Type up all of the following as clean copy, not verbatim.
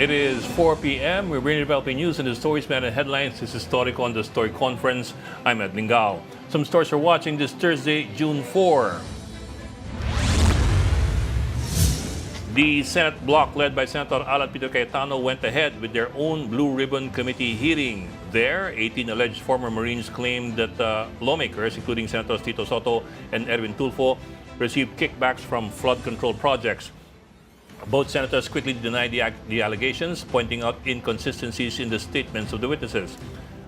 It is 4 p.m. We're bringing developing news and the stories man and headlines. This is Historico on the Story Conference. I'm Ed Lingao. Some stores are watching this Thursday, June 4. The Senate bloc led by Senator Alan Peter Cayetano went ahead with their own Blue Ribbon Committee hearing. There, 18 alleged former Marines claimed that lawmakers, including Senators Tito Soto and Erwin Tulfo, received kickbacks from flood control projects. Both senators quickly denied the allegations, pointing out inconsistencies in the statements of the witnesses.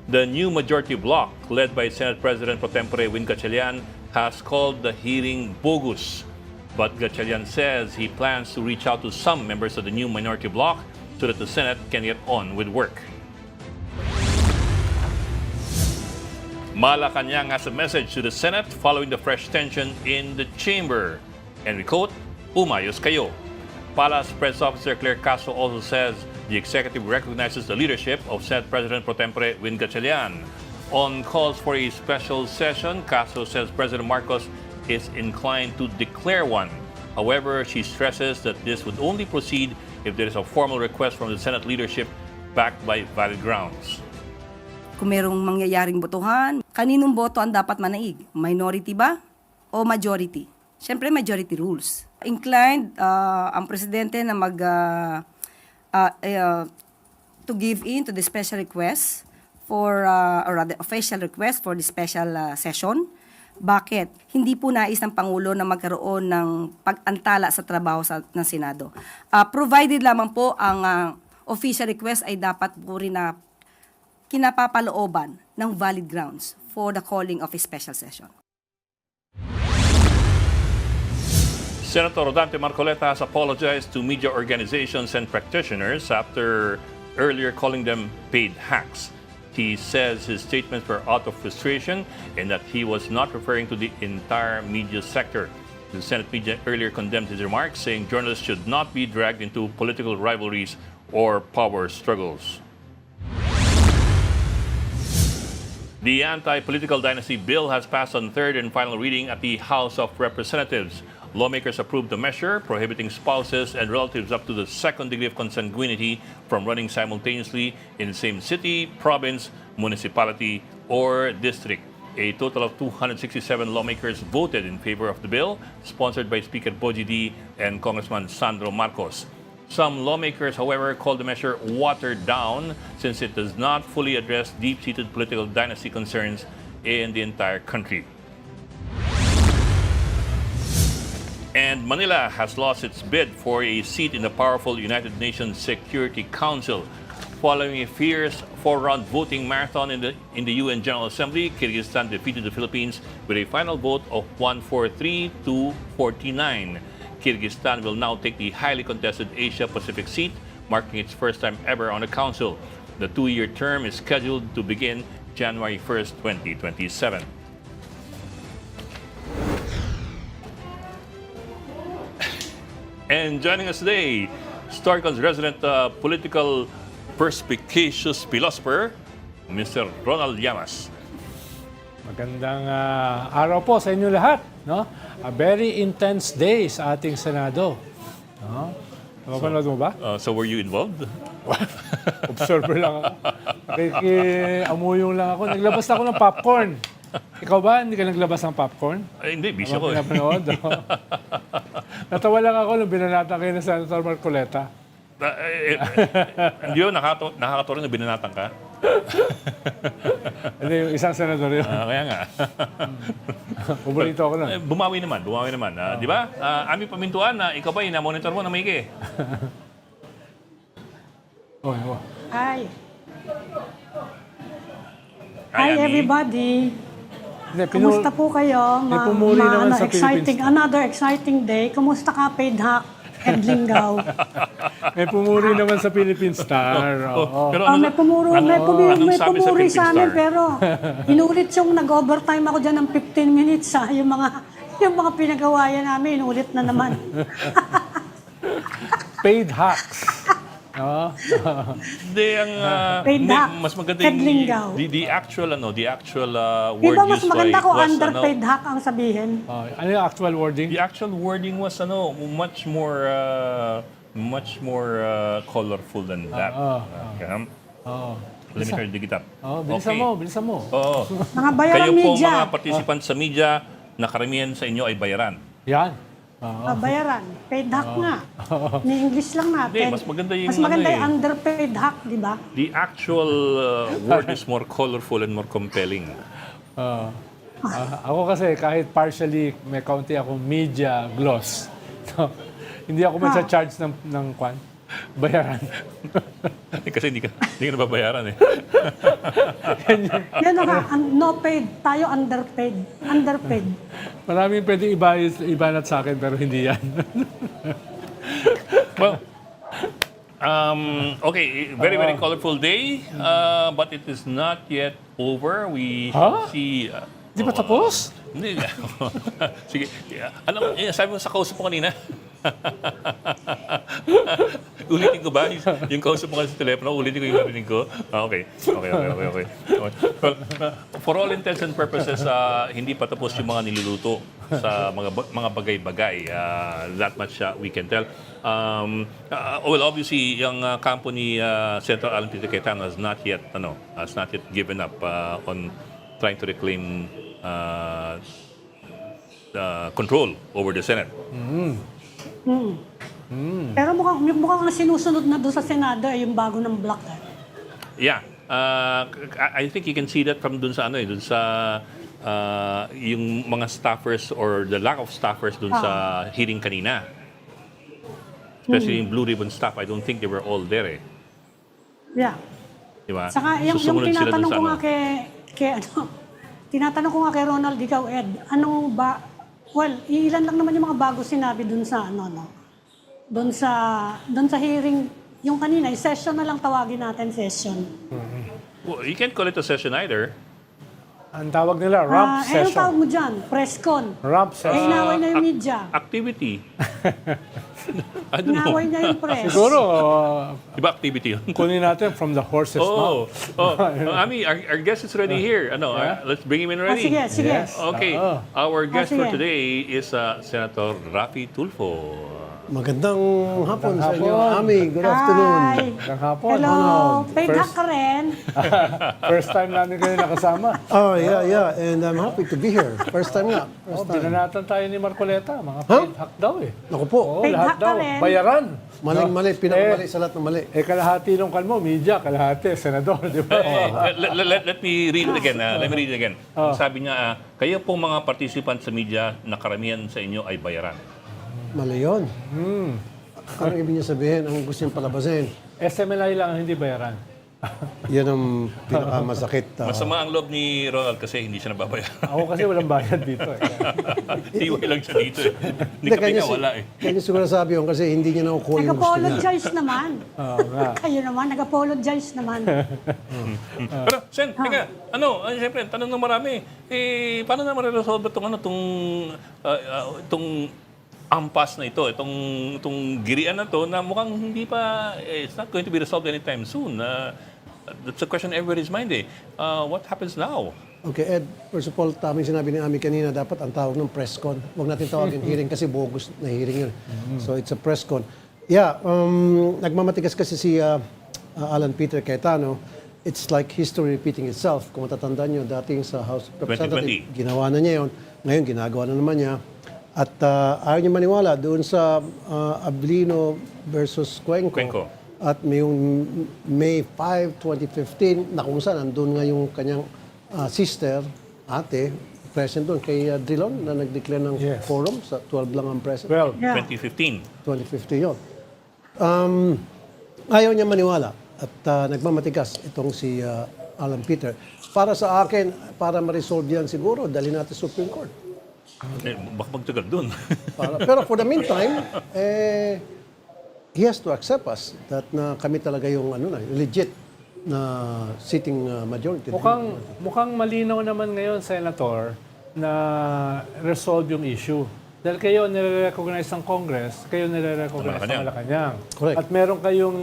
The new majority bloc, led by Senate President Pro Tempore Win Gatchalian, has called the hearing bogus. But Gatchalian says he plans to reach out to some members of the new minority bloc so that the Senate can get on with work. Malacanang has a message to the Senate following the fresh tension in the chamber. And we quote, "Umayos kayo." Palace Press Officer Claire Castro also says the executive recognizes the leadership of Senate President Pro Tempore Win Gatchalian. On calls for a special session, Castro says President Marcos is inclined to declare one. However, she stresses that this would only proceed if there is a formal request from the Senate leadership backed by valid grounds. Kung merong mangyayaring botohan, kaninong boto ang dapat manaig? Minority ba o majority? Siyempre, majority rules. Inclined ang presidente na to give in to the special request for, or rather, official request for the special session. Bakit? Hindi po nais ng Pangulo na magkaroon ng pag-antala sa trabaho ng Senado. Provided lamang po ang official request ay dapat po rin na kinapapalooban ng valid grounds for the calling of a special session. Senator Rodante Marcoleta has apologized to media organizations and practitioners after earlier calling them paid hacks. He says his statements were out of frustration and that he was not referring to the entire media sector. The Senate media earlier condemned his remarks, saying journalists should not be dragged into political rivalries or power struggles. The anti-political dynasty bill has passed on third and final reading at the House of Representatives. Lawmakers approved the measure prohibiting spouses and relatives up to the second degree of consanguinity from running simultaneously in the same city, province, municipality, or district. A total of 267 lawmakers voted in favor of the bill, sponsored by Speaker Bogie D. and Congressman Sandro Marcos. Some lawmakers, however, called the measure watered down since it does not fully address deep-seated political dynasty concerns in the entire country. And Manila has lost its bid for a seat in the powerful United Nations Security Council. Following a fierce four-round voting marathon in the UN General Assembly, Kyrgyzstan defeated the Philippines with a final vote of 143 to 49. Kyrgyzstan will now take the highly contested Asia-Pacific seat, marking its first time ever on the council. The two-year term is scheduled to begin January 1st, 2027. And joining us today, Storycon's resident political perspicacious philosopher, Mr. Ronald Llamas. Magandang araw po sa inyo lahat. No? A very intense day sa ating Senado. No? Napapanood mo ba? So were you involved? Observer lang ako. Nakiki-amuyong lang ako. Naglabas ako ng popcorn. Ikaw ba? Hindi ka naglabas ng popcorn? Ay, hindi, bisyo ko. Pinapanood. Natawa lang ako nung binanatan kayo ng Senator Marcoleta. Hindi yun, nakakatawa rin na binanatan ka. Hindi, yung isang senador yun. Kaya nga. Paborito ako lang. Bumawi naman. Di ba? Aming pamintuan na ikaw ba, ina-monitor mo na maigi. Oh. Hi. Hi, Hi, Ami. everybody. Hindi, Kumusta po kayo? May pumuri naman sa exciting, Philippines. another exciting day. Kumusta ka, paid hack, Ed Lingao? May pumuri naman sa Philippine Star. Oo. Pero May pumuri anong sabi sa sa Philippine amin, Star? pero inulit yung nag-overtime ako dyan ng 15 minutes. Yung mga pinagawayan namin, inulit na naman. Paid hacks. No? Hindi, ang Paid hindi, hack. mas maganda Ed Lingao. the actual Di word ba mas used maganda by kung was underpaid hack ang sabihin? Ano yung actual wording? the actual wording was much more much more colorful than that. Okay. Oo. Let me turn the guitar. Bilisan mo, bilisan mo. Oo. Mga bayarang Kayo po media. mga participants sa media, na karamihan sa inyo ay bayaran. Yan. Oo. Bayaran. Paid hack nga. Ni English lang natin. Hindi, mas maganda yung Mas maganda ano yung underpaid hack, di ba? The actual word is more colorful and more compelling. Ako kasi kahit partially may kaunti akong media gloss. So, hindi ako charge ng kwan. Bayaran. Kasi hindi ka nababayaran eh. Yan nga, no paid. Tayo underpaid. Underpaid. Maraming pwedeng ibanat sa akin pero hindi yan. Well, okay, very, very colorful day, but it is not yet over. We see... Di ba tapos? Hindi. Sige. Ano, sabi mo sa kausap mo kanina? Ulitin ko ba? Yung kausap mo kanina sa telepono, ulitin ko yung narinig ko? Okay. Okay. Well, for all intents and purposes, hindi pa tapos yung mga niluluto sa mga bagay-bagay. That much we can tell. Well, obviously, yung kampo ni Senator Alan Peter Cayetano has not yet given up on trying to reclaim control over the Senate. Pero mukhang sinusunod na doon sa Senado yung bago ng block. Yeah. I think you can see that from dun sa dun sa yung mga staffers or the lack of staffers dun sa hearing kanina. Especially yung Blue Ribbon staff, I don't think they were all there eh. Yeah. Diba? Saka yung Susunod sila dun tinatanong sa ko nga tinatanong ko nga kay Ronald, ikaw Ed, anong ba, well, ilan lang naman yung mga bago sinabi dun sa dun sa hearing, yung kanina, session na lang tawagin natin, session. Well, you can't call it a session either. Ang tawag nila, rump Anong session. tawag mo dyan? Presscon. Rump session. Inaway na yung media. Activity. I don't know. Inaway na yung press. Siguro, Diba activity yun? kunin natin from the horse's mouth. Ami, our guest is already here. Let's bring him in already. Sige. Yes. Okay, our guest for sige. today is Senator Raffy Tulfo. Magandang hapon sa inyo, Ami. Good afternoon. Hi. Ang hapon. Hello. Ano, Paid hack ka rin. First time namin kayo nakasama. Oh, yeah. And I'm happy to be here. First time nga. Binanatan tayo ni Marcoleta. Mga paid hack daw eh. Naku po. Oo, Paid lahat hack ka daw. rin. Bayaran. Maling-mali. Pinakamali sa lahat ng mali. Kalahati nung kalmo, media. Kalahati, senador. Di ba? Let me read it again. Let me read it again. Sabi nga, kayo pong mga participants sa media na karamihan sa inyo ay bayaran. Mali yun. Anong ibig niya sabihin? Ang gusto niyang palabasin? SMLI lang ang hindi bayaran. Yan ang pinakamasakit. Masama ang loob ni Ronald kasi hindi siya nababayaran. Ako kasi walang bayad dito eh. Iway lang siya dito eh. Hindi kami nga wala eh. Kanya siguro sabi yun kasi hindi niya nakukuha yung gusto niya. Nag-apologize naman. Oo nga. Kayo naman, nag-apologize naman. Pero, Sen, teka, siyempre, tanong ng marami, paano na mariresolve itong ampas na ito, itong girian na to na mukhang hindi pa, it's not going to be resolved anytime soon. That's a question everybody's mind eh. What happens now? Okay, Ed, first of all, tamang sinabi ni Ami kanina, dapat ang tawag ng press con. Huwag natin tawagin hearing kasi bogus na hearing yun. So it's a press con. Yeah, nagmamatigas kasi si Alan Peter Cayetano. It's like history repeating itself. Kung matatandaan nyo, dating sa House of Representatives, 2020. ginawa na niya yun. Ngayon, ginagawa na naman niya. At ayaw niya maniwala doon sa Ablino versus Cuenco. At yung May 5, 2015, na kung saan, nandun nga yung kanyang sister, ate, present doon kay Drilon na nag-declare ng forum sa 12 lang ang present. Well, Yeah. 2015 2015. yun. Ayaw niya maniwala at nagmamatigas itong si Alan Peter. Para sa akin, para ma-resolve yan siguro, dali natin sa Supreme Court. Baka magtagal dun. Pero for the meantime, he has to accept us that na kami talaga yung legit na sitting majority. mukhang malinaw naman ngayon, Senator, na resolve yung issue. Dahil kayo nire-recognize ng Congress, kayo nire-recognize ng Malacanang. Correct. At meron kayong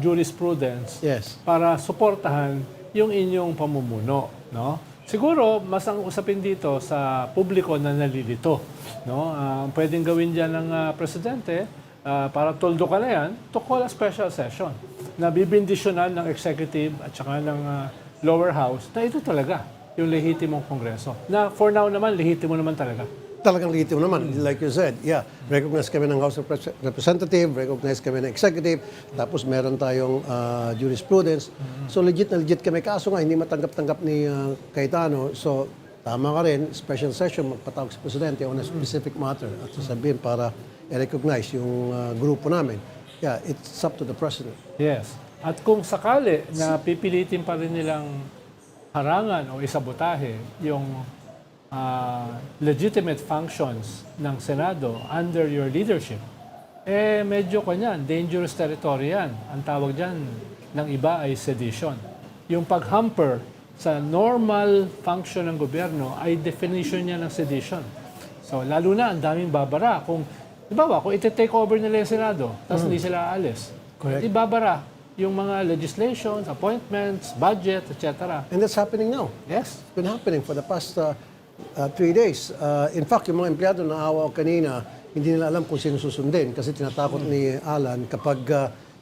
jurisprudence para suportahan yung inyong pamumuno. No? Siguro, mas ang usapin dito sa publiko na nalilito. No? Pwedeng gawin dyan ng presidente, para tuldo ka na yan, to call a special session na bibindisyonan ng executive at saka ng lower house na ito talaga yung lehitimong kongreso. Na for now naman, lehitimo naman talaga. Talagang legitimo naman, like you said. Yeah, recognize kami ng House of Representative, recognize kami ng Executive, tapos meron tayong jurisprudence. So legit na legit kami. Kaso nga, hindi matanggap-tanggap ni Cayetano. So tama ka rin, special session, magpatawag sa Presidente on a specific matter at sasabihin para i-recognize yung grupo namin. Yeah, it's up to the President. Yes. At kung sakali na pipilitin pa rin nilang harangan o isabotahe yung legitimate functions ng Senado under your leadership, medyo kanyan, dangerous territory yan. Ang tawag dyan ng iba ay sedition. Yung pag-hamper sa normal function ng gobyerno ay definition niya ng sedition. So, lalo na, ang daming babara. Kung, di ba kung iti-take over nila yung Senado, tapos hindi sila aalis, Correct. di babara yung mga legislations, appointments, budget, etc. And that's happening now. Yes. It's been happening for the past 3 days. In fact, yung mga empleyado na awa kanina, hindi nila alam kung sino susundin kasi tinatakot ni Alan kapag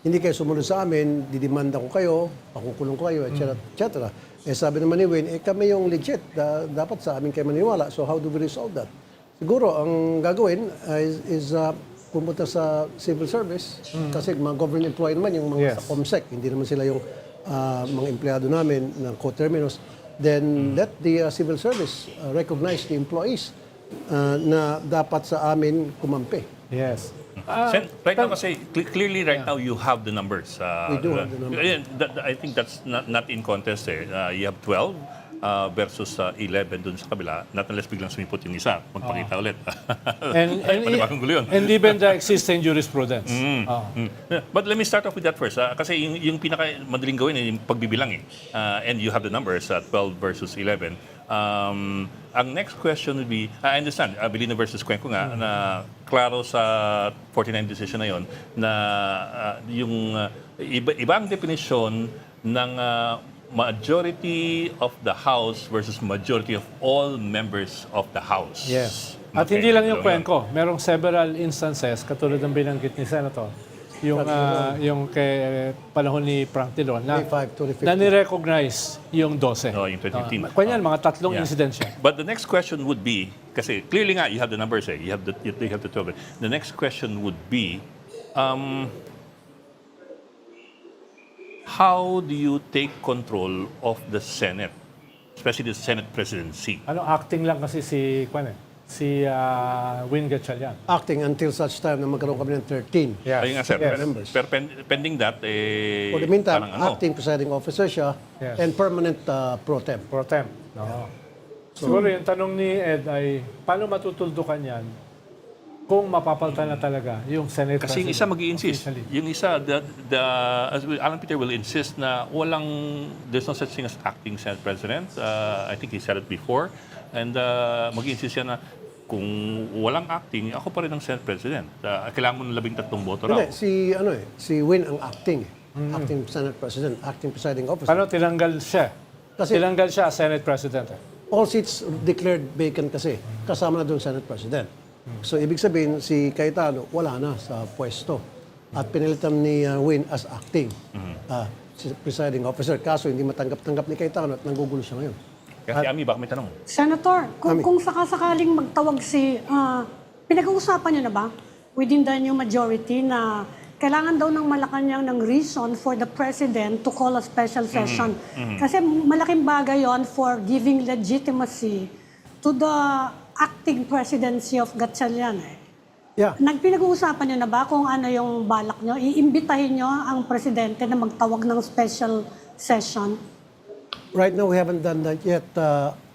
hindi kayo sumunod sa amin, didimanda ko kayo, pakukulong ko kayo, etc. etc. Sabi naman ni Win, kami yung legit, dapat sa amin kayo maniwala. So how do we resolve that? Siguro, ang gagawin is pumunta sa civil service kasi mga government employee naman, yung mga Yes. sa COMSEC, hindi naman sila yung mga empleyado namin ng co-terminus. Then let the civil service recognize the employees na dapat sa amin kumampi. Yes. Right now kasi, clearly right now you have the numbers. We do have the numbers. I think that's not in contest eh. You have 12 versus 11 dun sa kabila. Not unless biglang sumipot yung isa, magpakita ulit. Panibagong gulo yun. And even the existing jurisprudence. But let me start off with that first. Kasi yung pinaka madaling gawin yung pagbibilang eh. And you have the numbers, 12 versus 11. Ang next question would be, I understand, Abilino versus Cuenco nga, na klaro sa 49 decision na yon na yung iba ang definition ng majority of the House versus majority of all members of the House. Yes. At Okay, hindi lang yung yun. Cuenco. Merong several instances, katulad ng binanggit ni Senator, yung kay panahon ni Frank Tirón, na, May 5, 2015. na ni-recognize yung 12. Yung 2015. Kanyan, mga tatlong Yeah. incidents yan. But the next question would be, kasi clearly nga, you have the numbers eh, you have the 12. The next question would be, how do you take control of the Senate, especially the Senate presidency? Acting lang kasi si Win Gatchalian. Acting until such time na magkaroon kami ng 13. Yes. Ayun nga, sir. Yes. Pero, pero pending that, eh, For the meantime, parang acting presiding officer siya Yes. and permanent pro tem. Pro tem. No. Siguro yung tanong ni Ed ay, paano matutuldukan yan kung mapapalitan na talaga yung Senate kasi yung President isa mag-i-insist. officially? Yung isa, Alan Peter will insist na there's no such thing as acting Senate President. I think he said it before. And mag-i-insist siya na kung walang acting, ako pa rin ang Senate President. Kailangan mo ng 13 boto raw. Hindi, si Win ang acting. Acting Senate President, acting presiding officer. Paano tinanggal siya? Kasi- Tinanggal siya as Senate President. All seats declared vacant kasi. Kasama na doon Senate President. So, ibig sabihin, si Cayetano wala na sa pwesto. At pinilitan ni Win as acting presiding officer. Kaso, hindi matanggap-tanggap ni Cayetano at nanggugulo siya ngayon. Kasi Ami, baka may tanong. Senator, kung sakasakaling magtawag pinag-uusapan niyo na ba within the new majority na kailangan daw ng Malacanang ng reason for the President to call a special session? Kasi malaking bagay yon for giving legitimacy to the acting presidency of Gatchalian. Yeah. Pinag-uusapan niyo na ba kung ano yung balak niyo? Iimbitahin niyo ang Presidente na magtawag ng special session? Right now, we haven't done that yet,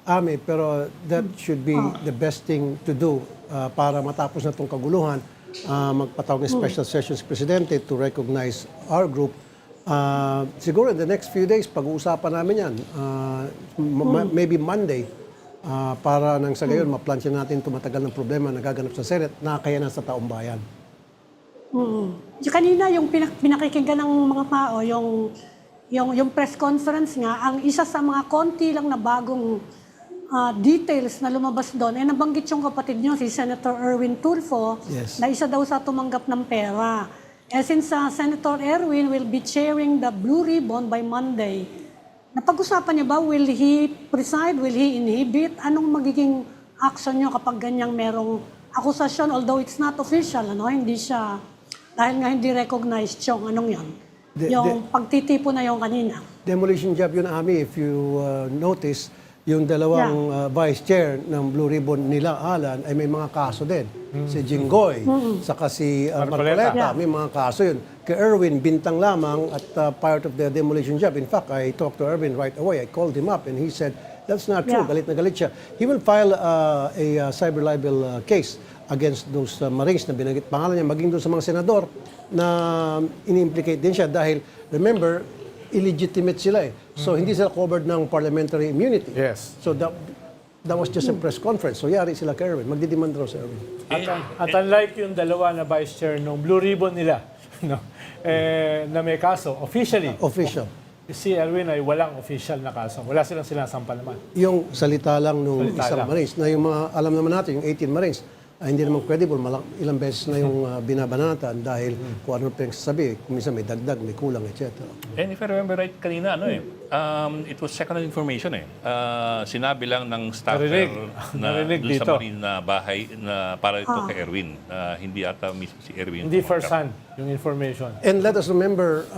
Ami, pero that should be the best thing to do para matapos na itong kaguluhan. Magpatawag ng special session si Presidente to recognize our group. Siguro in the next few days, pag-uusapan namin yan. Maybe Monday, para nang sa gayon, maplansya natin tumatagal ng problema na gaganap sa Senate na kaya na sa taong bayan. Kanina, yung pinakikinggan ng mga tao, yung press conference nga, ang isa sa mga konti lang na bagong details na lumabas doon, nabanggit yung kapatid niyo, si Senator Erwin Tulfo, Yes. na isa daw sa tumanggap ng pera. Since Senator Erwin will be chairing the Blue Ribbon by Monday, napag-usapan niya ba, will he preside, will he inhibit? Anong magiging action niyo kapag ganyang merong akusasyon, although it's not official, hindi siya, dahil nga hindi recognized yung anong yan, yung pagtitipo na yung kanina. Demolition job yun, Ami. If you notice, yung dalawang vice chair ng Blue Ribbon nila, Alan, ay may mga kaso din. Si Jinggoy, saka si Marcoleta, may mga kaso yun. Kay Erwin, bintang lamang at part of the demolition job. In fact, I talked to Erwin right away. I called him up and he said, that's not true. Galit na galit siya. He will file a cyber libel case against those Marines na binanggit pangalan niya, maging doon sa mga senador na ini-implicate din siya dahil, remember, illegitimate sila eh. So, hindi sila covered ng parliamentary immunity. Yes. So, that was just a press conference. So, yari sila kay Erwin. Magdidemand raw sa Erwin. At unlike yung dalawa na vice chair ng Blue Ribbon nila, na may kaso, officially, Official. si Erwin ay walang official na kaso. Wala silang sinasampa naman. Yung salita lang nung Salita isang lang. Marines, na yung mga, alam naman natin, yung 18 Marines, hindi naman credible. Ilang beses na yung binabanatan dahil kung ano pinagsasabi, kung minsan may dagdag, may kulang, etc. And if I remember right kanina, it was second information eh. Sinabi lang ng staffer Narinig dun dito. sa Marine na bahay na para ito kay Erwin. Hindi ata mismo si Erwin. Hindi first hand yung information. And let us remember,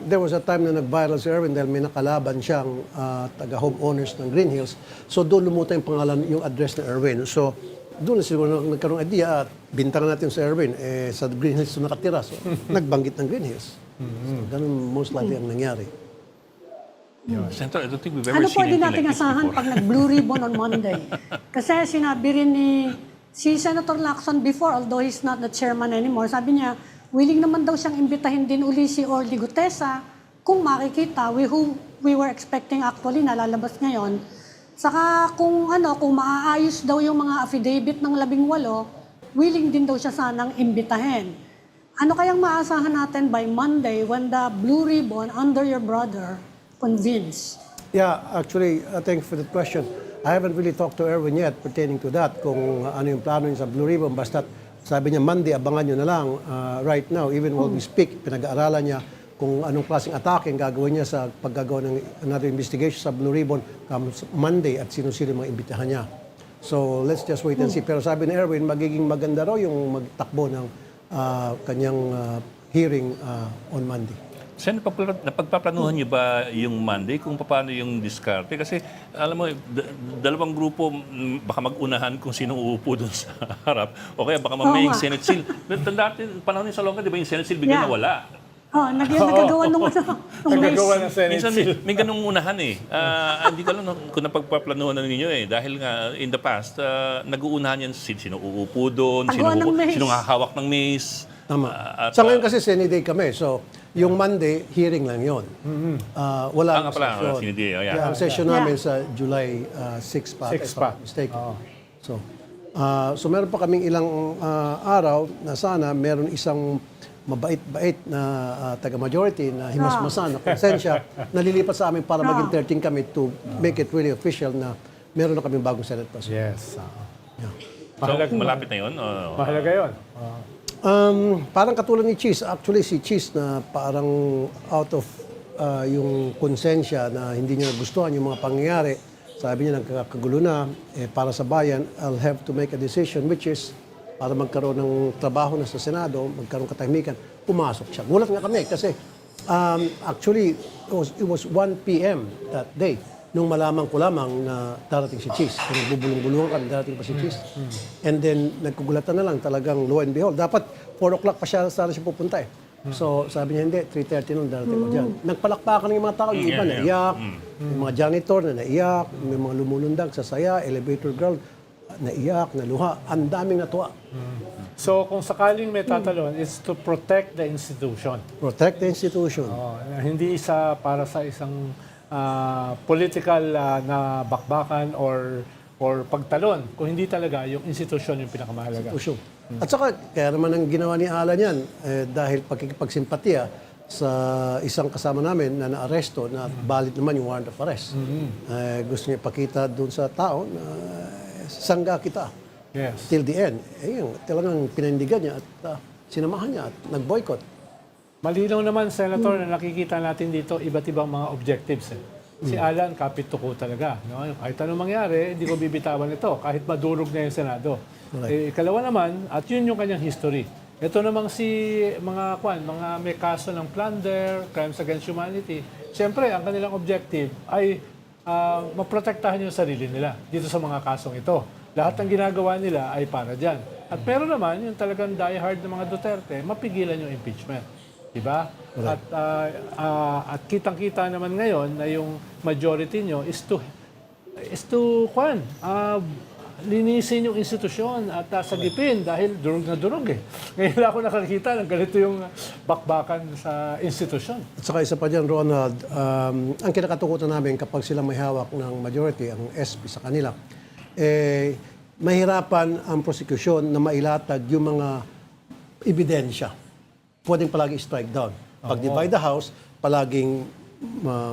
there was a time na nag-viral si Erwin dahil may nakalaban siyang taga-homeowners ng Green Hills. So doon lumutang yung pangalan, yung address ng Erwin. So doon na siguro nagkaroong idea at bintangan natin sa Erwin, sa Green Hills na nakatira. So nagbanggit ng Green Hills. So ganun most likely ang nangyari. Senator, I don't think we've ever Ano seen pwede anything nating like this asahan before. pag nag-Blue Ribbon on Monday? Kasi sinabi rin si Senator Lacson before, although he's not the chairman anymore, sabi niya, willing naman daw siyang imbitahin din uli si Orly Gutesa kung makikita, who we were expecting actually, nalalabas ngayon. Saka kung maaayos daw yung mga affidavit ng 18, willing din daw siya sanang imbitahin. Ano kayang maasahan natin by Monday when the Blue Ribbon under your brother convince? Yeah, actually, thank you for that question. I haven't really talked to Erwin yet pertaining to that, kung ano yung plano niya sa Blue Ribbon. Basta sabi niya, Monday, abangan nyo na lang. Right now, even while we speak, pinag-aaralan niya kung anong klaseng atake ang gagawin niya sa paggagawa ng another investigation sa Blue Ribbon comes Monday at sino-sino mga imbitahan niya. So, let's just wait and see. Pero sabi ni Erwin, magiging maganda raw yung magtakbo ng kanyang hearing on Monday. Sen, napagpaplanuhan niyo ba yung Monday kung paano yung diskarte? Kasi alam mo, dalawang grupo baka mag-unahan kung sino uupo doon sa harap. O kaya baka mamaya yung Senate seal. Dati, panahon ni Salonga, di ba yung Senate seal biglang nawala? Nagagawa nung Nagagawa ng Senate Minsan seal. may ganung unahan eh. Hindi ko alam kung napagpaplanuhan na ninyo eh. Dahil nga in the past, nag-uunahan yan sino uupo doon, Paggawa ng maze. sino hahawak ng maze. Tama. Sa ngayon kasi Senate Day kami. So, yung Monday, hearing lang yon. Wala nga pala, session. Senate Day, oh, yeah. Ang session namin sa July 6 pa. 6 if I'm pa. not mistaken. So meron pa kaming ilang araw na sana meron isang mabait-bait na taga-majority na himasmasan, na konsensya, nalilipat sa amin para maging 13 kami to make it really official na meron na kaming bagong Senate President. Yes. So, malapit na yun? Mahalaga yun. Parang katulad ni Cheese. Actually, si Cheese na parang out of yung konsensya na hindi niya nagustuhan yung mga pangyayari. Sabi niya, nagkakagulo na. Para sa bayan, I'll have to make a decision which is para magkaroon ng trabaho na sa Senado, magkaroon katahimikan, pumasok siya. Gulat nga kami kasi actually, it was 1 p.m. that day nung malaman ko lamang na darating si Cheese. Kung nagbubulong-bulungan kami, darating pa si Cheese. And then, nagkugulatan na lang talagang lo and behold. Dapat 4 o'clock pa sana siya pupunta eh. So, sabi niya, hindi, 3:30 nung darating ko dyan. Nagpalakpakan ng mga tao, yung iba naiyak, may mga janitor na naiyak, may mga lumulundag sa saya, elevator girl, naiyak, naluha. Ang daming natuwa. So, kung sakaling may tatalon, it's to protect the institution. Protect the institution. Hindi para sa isang political na bakbakan or pagtalon. Kung hindi talaga, yung institution yung pinakamahalaga. At saka, kaya naman ang ginawa ni Alan yan, dahil pagkikipagsimpatiya, sa isang kasama namin na naaresto na valid naman yung warrant of arrest. Gusto niya ipakita doon sa tao na sangga kita Yes. till the end. Yun, talagang pinindigan niya at sinamahan niya at nag-boycott. Malinaw naman, Senator, na nakikita natin dito iba't ibang mga objectives. Si Alan, kapit tuko talaga. No? Kahit anong mangyari, hindi ko bibitawan ito. Kahit madurog na yung Senado. Ikalawa naman, at yun yung kanyang history. Ito namang mga may kaso ng plunder, crimes against humanity. Siyempre, ang kanilang objective ay maprotektahan yung sarili nila dito sa mga kasong ito. Lahat ng ginagawa nila ay para dyan. At pero naman, yung talagang diehard ng mga Duterte, mapigilan yung impeachment. Diba? At kitang-kita naman ngayon na yung majority nyo is to linisin yung institusyon at sagipin dahil durog na durog eh. Ngayon lang ako nakakita ng ganito yung bakbakan sa institusyon. At saka isa pa dyan, Ronald, ang kinakatukutan namin kapag sila may hawak ng majority, ang SP sa kanila, mahirapan ang prosecution na mailatag yung mga ebidensya. Pwedeng palagi strike down. Pag divide the House, palaging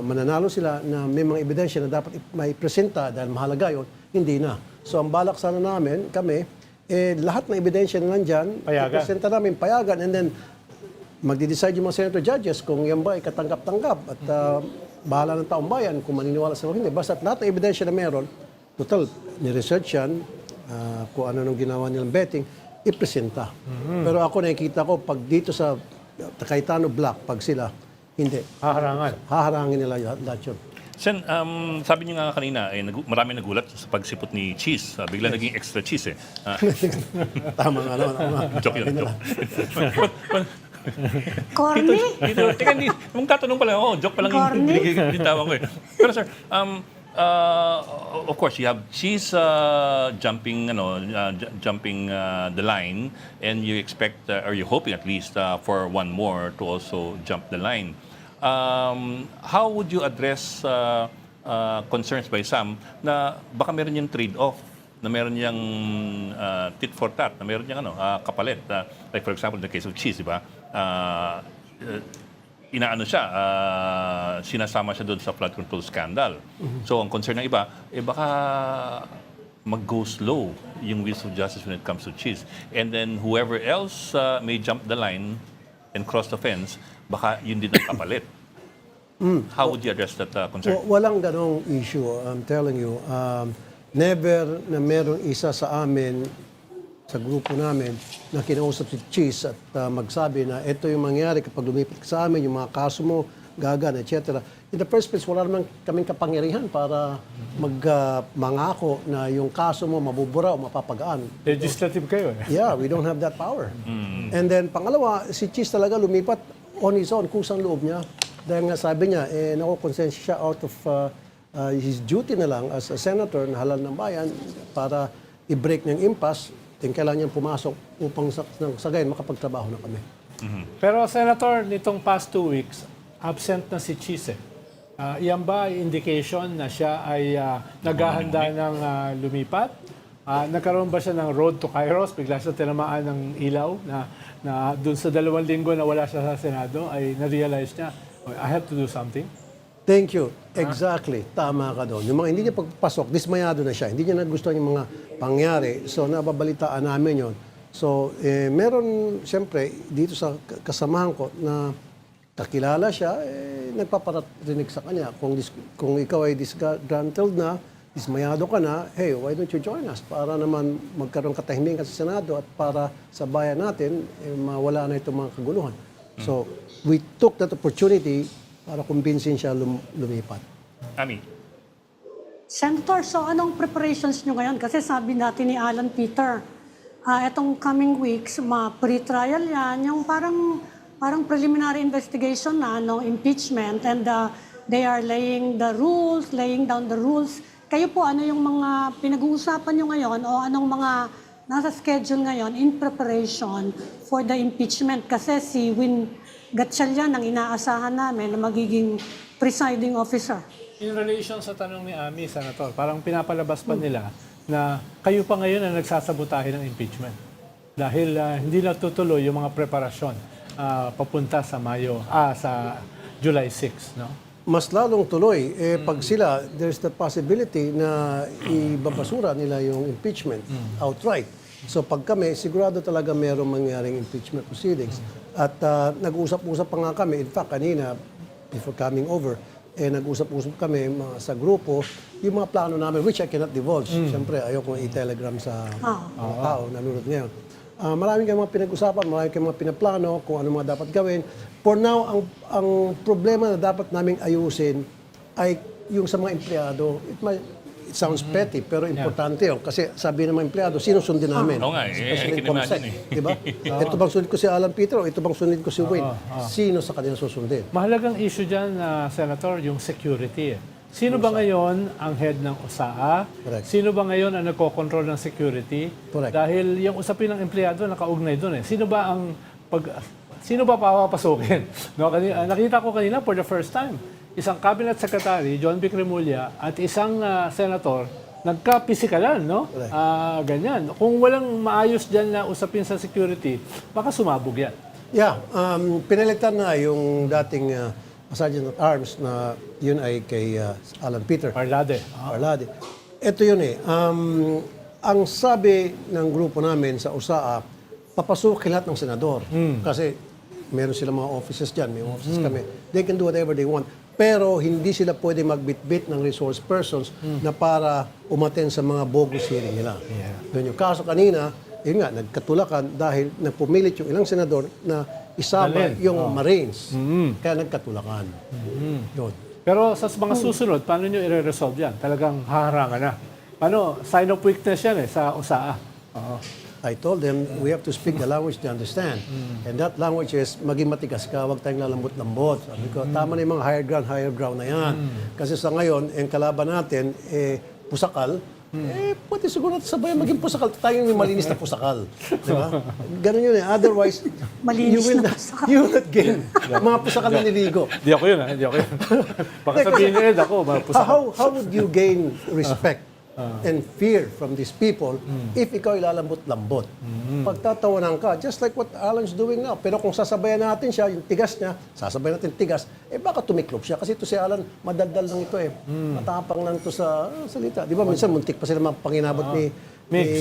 mananalo sila na may mga ebidensya na dapat may presenta dahil mahalaga yun, hindi na. So ang balak sana namin, kami, lahat ng ebidensya na nandyan, ipresenta namin, payagan, and then magdi-decide yung mga senator judges kung yan ba ay katanggap-tanggap at bahala ng taong bayan kung maniniwala sa o hindi. Basta lahat ng ebidensya na meron, total, ni-research yan, kung ano nung ginawa nilang betting, ipresenta. Pero ako nakikita ko, pag dito sa Cayetano Block, pag sila, hindi. Haharangin nila lahat yun. Sen, sabi niyo nga kanina, marami nagulat sa pagsipot ni Cheese. Bigla naging extra cheese eh. Tama nga naman. Joke yun, joke. Corny? Teka, mong tatanong pala ako, joke pa lang yung binitawan ko eh. Pero sir, of course, you have Cheese jumping the line, and you expect, or you're hoping at least, for one more to also jump the line. How would you address concerns by some na baka meron yung trade-off, na meron yung tit for tat, na meron yung kapalit? Like for example, in the case of Cheese, di ba? Sinasama siya doon sa flood control scandal. So ang concern ng iba, baka mag-go slow yung wheels of justice when it comes to Cheese. And then whoever else may jump the line and cross the fence, baka yun din ang kapalit. How would you address that concern? Walang ganong issue, I'm telling you. Never na merong isa sa amin, sa grupo namin, na kinausap si Cheese at magsabi na ito yung mangyari kapag lumipat ka sa amin, yung mga kaso mo, gagan, etc. In the first place, wala naman kaming kapangyarihan para mangako na yung kaso mo mabubura o mapapagaan. Legislative kayo eh. Yeah, we don't have that power. And then, pangalawa, si Cheese talaga lumipat on his own, kusang loob niya. Dahil nga sabi niya, nakukonsensya siya out of his duty na lang as a senator na halal ng bayan para i-break ng impasse, kailangan niyang pumasok upang sa gayon makapagtrabaho na kami. Pero Senator, nitong past 2 weeks, absent na si Cheese. Iyan ba ay indication na siya ay naghahanda ng lumipat? Nagkaroon ba siya ng road to Kairos? Bigla siya tinamaan ng ilaw na dun sa 2 linggo na wala siya sa Senado ay na-realize niya, I have to do something? Thank you. Exactly. Tama ka doon. Yung mga hindi niya pagpasok, dismayado na siya. Hindi niya nagustuhan yung mga pangyari. So, nababalitaan namin yon. So, meron, siyempre, dito sa kasamahan ko na kakilala siya, nagpaparinig sa kanya. Kung ikaw ay disgruntled na, dismayado ka na, hey, why don't you join us? Para naman magkaroon katahimikan sa Senado at para sa bayan natin, mawala na itong mga kaguluhan. So, we took that opportunity para kumbinsin siya lumipat. Ami? Senator, so anong preparations nyo ngayon? Kasi sabi natin ni Alan Peter, etong coming weeks, pre-trial yan, yung parang preliminary investigation na, impeachment, and they are laying down the rules. Kayo po, ano yung mga pinag-uusapan nyo ngayon o anong mga nasa schedule ngayon in preparation for the impeachment? Kasi si Win Gatchalian ang inaasahan namin na magiging presiding officer. In relation sa tanong ni Ami, Senator, parang pinapalabas pa nila na kayo pa ngayon ang nagsasabotahe ng impeachment. Dahil hindi natutuloy yung mga preparasyon. papunta sa sa July 6, no? Mas lalong tuloy, pag sila, there's the possibility na ibabasura nila yung impeachment outright. So pag kami, sigurado talaga mayroong mangyaring impeachment proceedings. At nag-usap-usap pa nga kami, in fact, kanina, before coming over, nag-usap-usap kami sa grupo, yung mga plano namin, which I cannot divulge. Siyempre, ayoko i-telegram sa mga tao, nanonood ngayon. Maraming kayong mga pinag-usapan, maraming kayong mga pinaplano kung ano mga dapat gawin. For now, ang problema na dapat naming ayusin ay yung sa mga empleyado. It sounds petty, pero importante yun. Kasi sabi ng mga empleyado, sino sundin namin? Oo nga, Especially I can imagine Comsec, diba? Ito bang sunod ko si Alan Peter o ito bang sunod ko si Wayne? Sino sa kanila susundin? Mahalagang issue dyan, Senator, yung security. Sino ba ngayon ang head ng USAA? Correct. Sino ba ngayon ang nagko-control ng security? Correct. Dahil yung usapin ng empleyado nakaugnay doon eh. Sino ba papapasukin? No, nakita ko kanina for the first time, isang cabinet secretary, John B. Cremulya, at isang senator, nagka-pisikalan, no? Ganyan. Kung walang maayos dyan na usapin sa security, baka sumabog yan. Yeah, pinalitan na yung dating Sergeant at Arms na yun ay kay Alan Peter. Parlade. Arlade. Ito yun eh. Ang sabi ng grupo namin sa USAA, papasukin lahat ng senador. Kasi meron sila mga offices dyan, may offices kami. They can do whatever they want. Pero hindi sila pwede magbitbit ng resource persons na para umaten sa mga bogus hearing nila. Yun yung kaso kanina, yun nga, nagkatulakan dahil napumilit yung ilang senador na isama yung Marines. Kaya nagkatulakan. Yun. Pero sa mga susunod, paano nyo i-resolve yan? Talagang haharangan na. Paano? Sign of weakness yan eh, sa USAA. Oo. I told them, we have to speak the language they understand. And that language is, maging matigas ka, huwag tayong lalambot-lambot. Sabi ko, tama na yung mga higher ground na yan. Kasi sa ngayon, ang kalaban natin, pusakal, pwede siguro natin sabayan maging pusakal. Tayo yung malinis na pusakal. Diba? Ganun yun eh. Otherwise, Malinis you na pusakal. will not gain mga pusakal na niligo. Di ako yun, Di ako yun. Baka sabihin ni Ed, ako, How would you gain respect and fear from these people if ikaw ilalambot-lambot? Pagtatawanan ka, just like what Alan's doing now. Pero kung sasabayan natin siya, yung tigas niya, sasabayan natin tigas, baka tumiklop siya. Kasi ito si Alan, madaldal lang ito matapang lang ito sa salita. Di ba, minsan muntik pa sila mapanginabot ni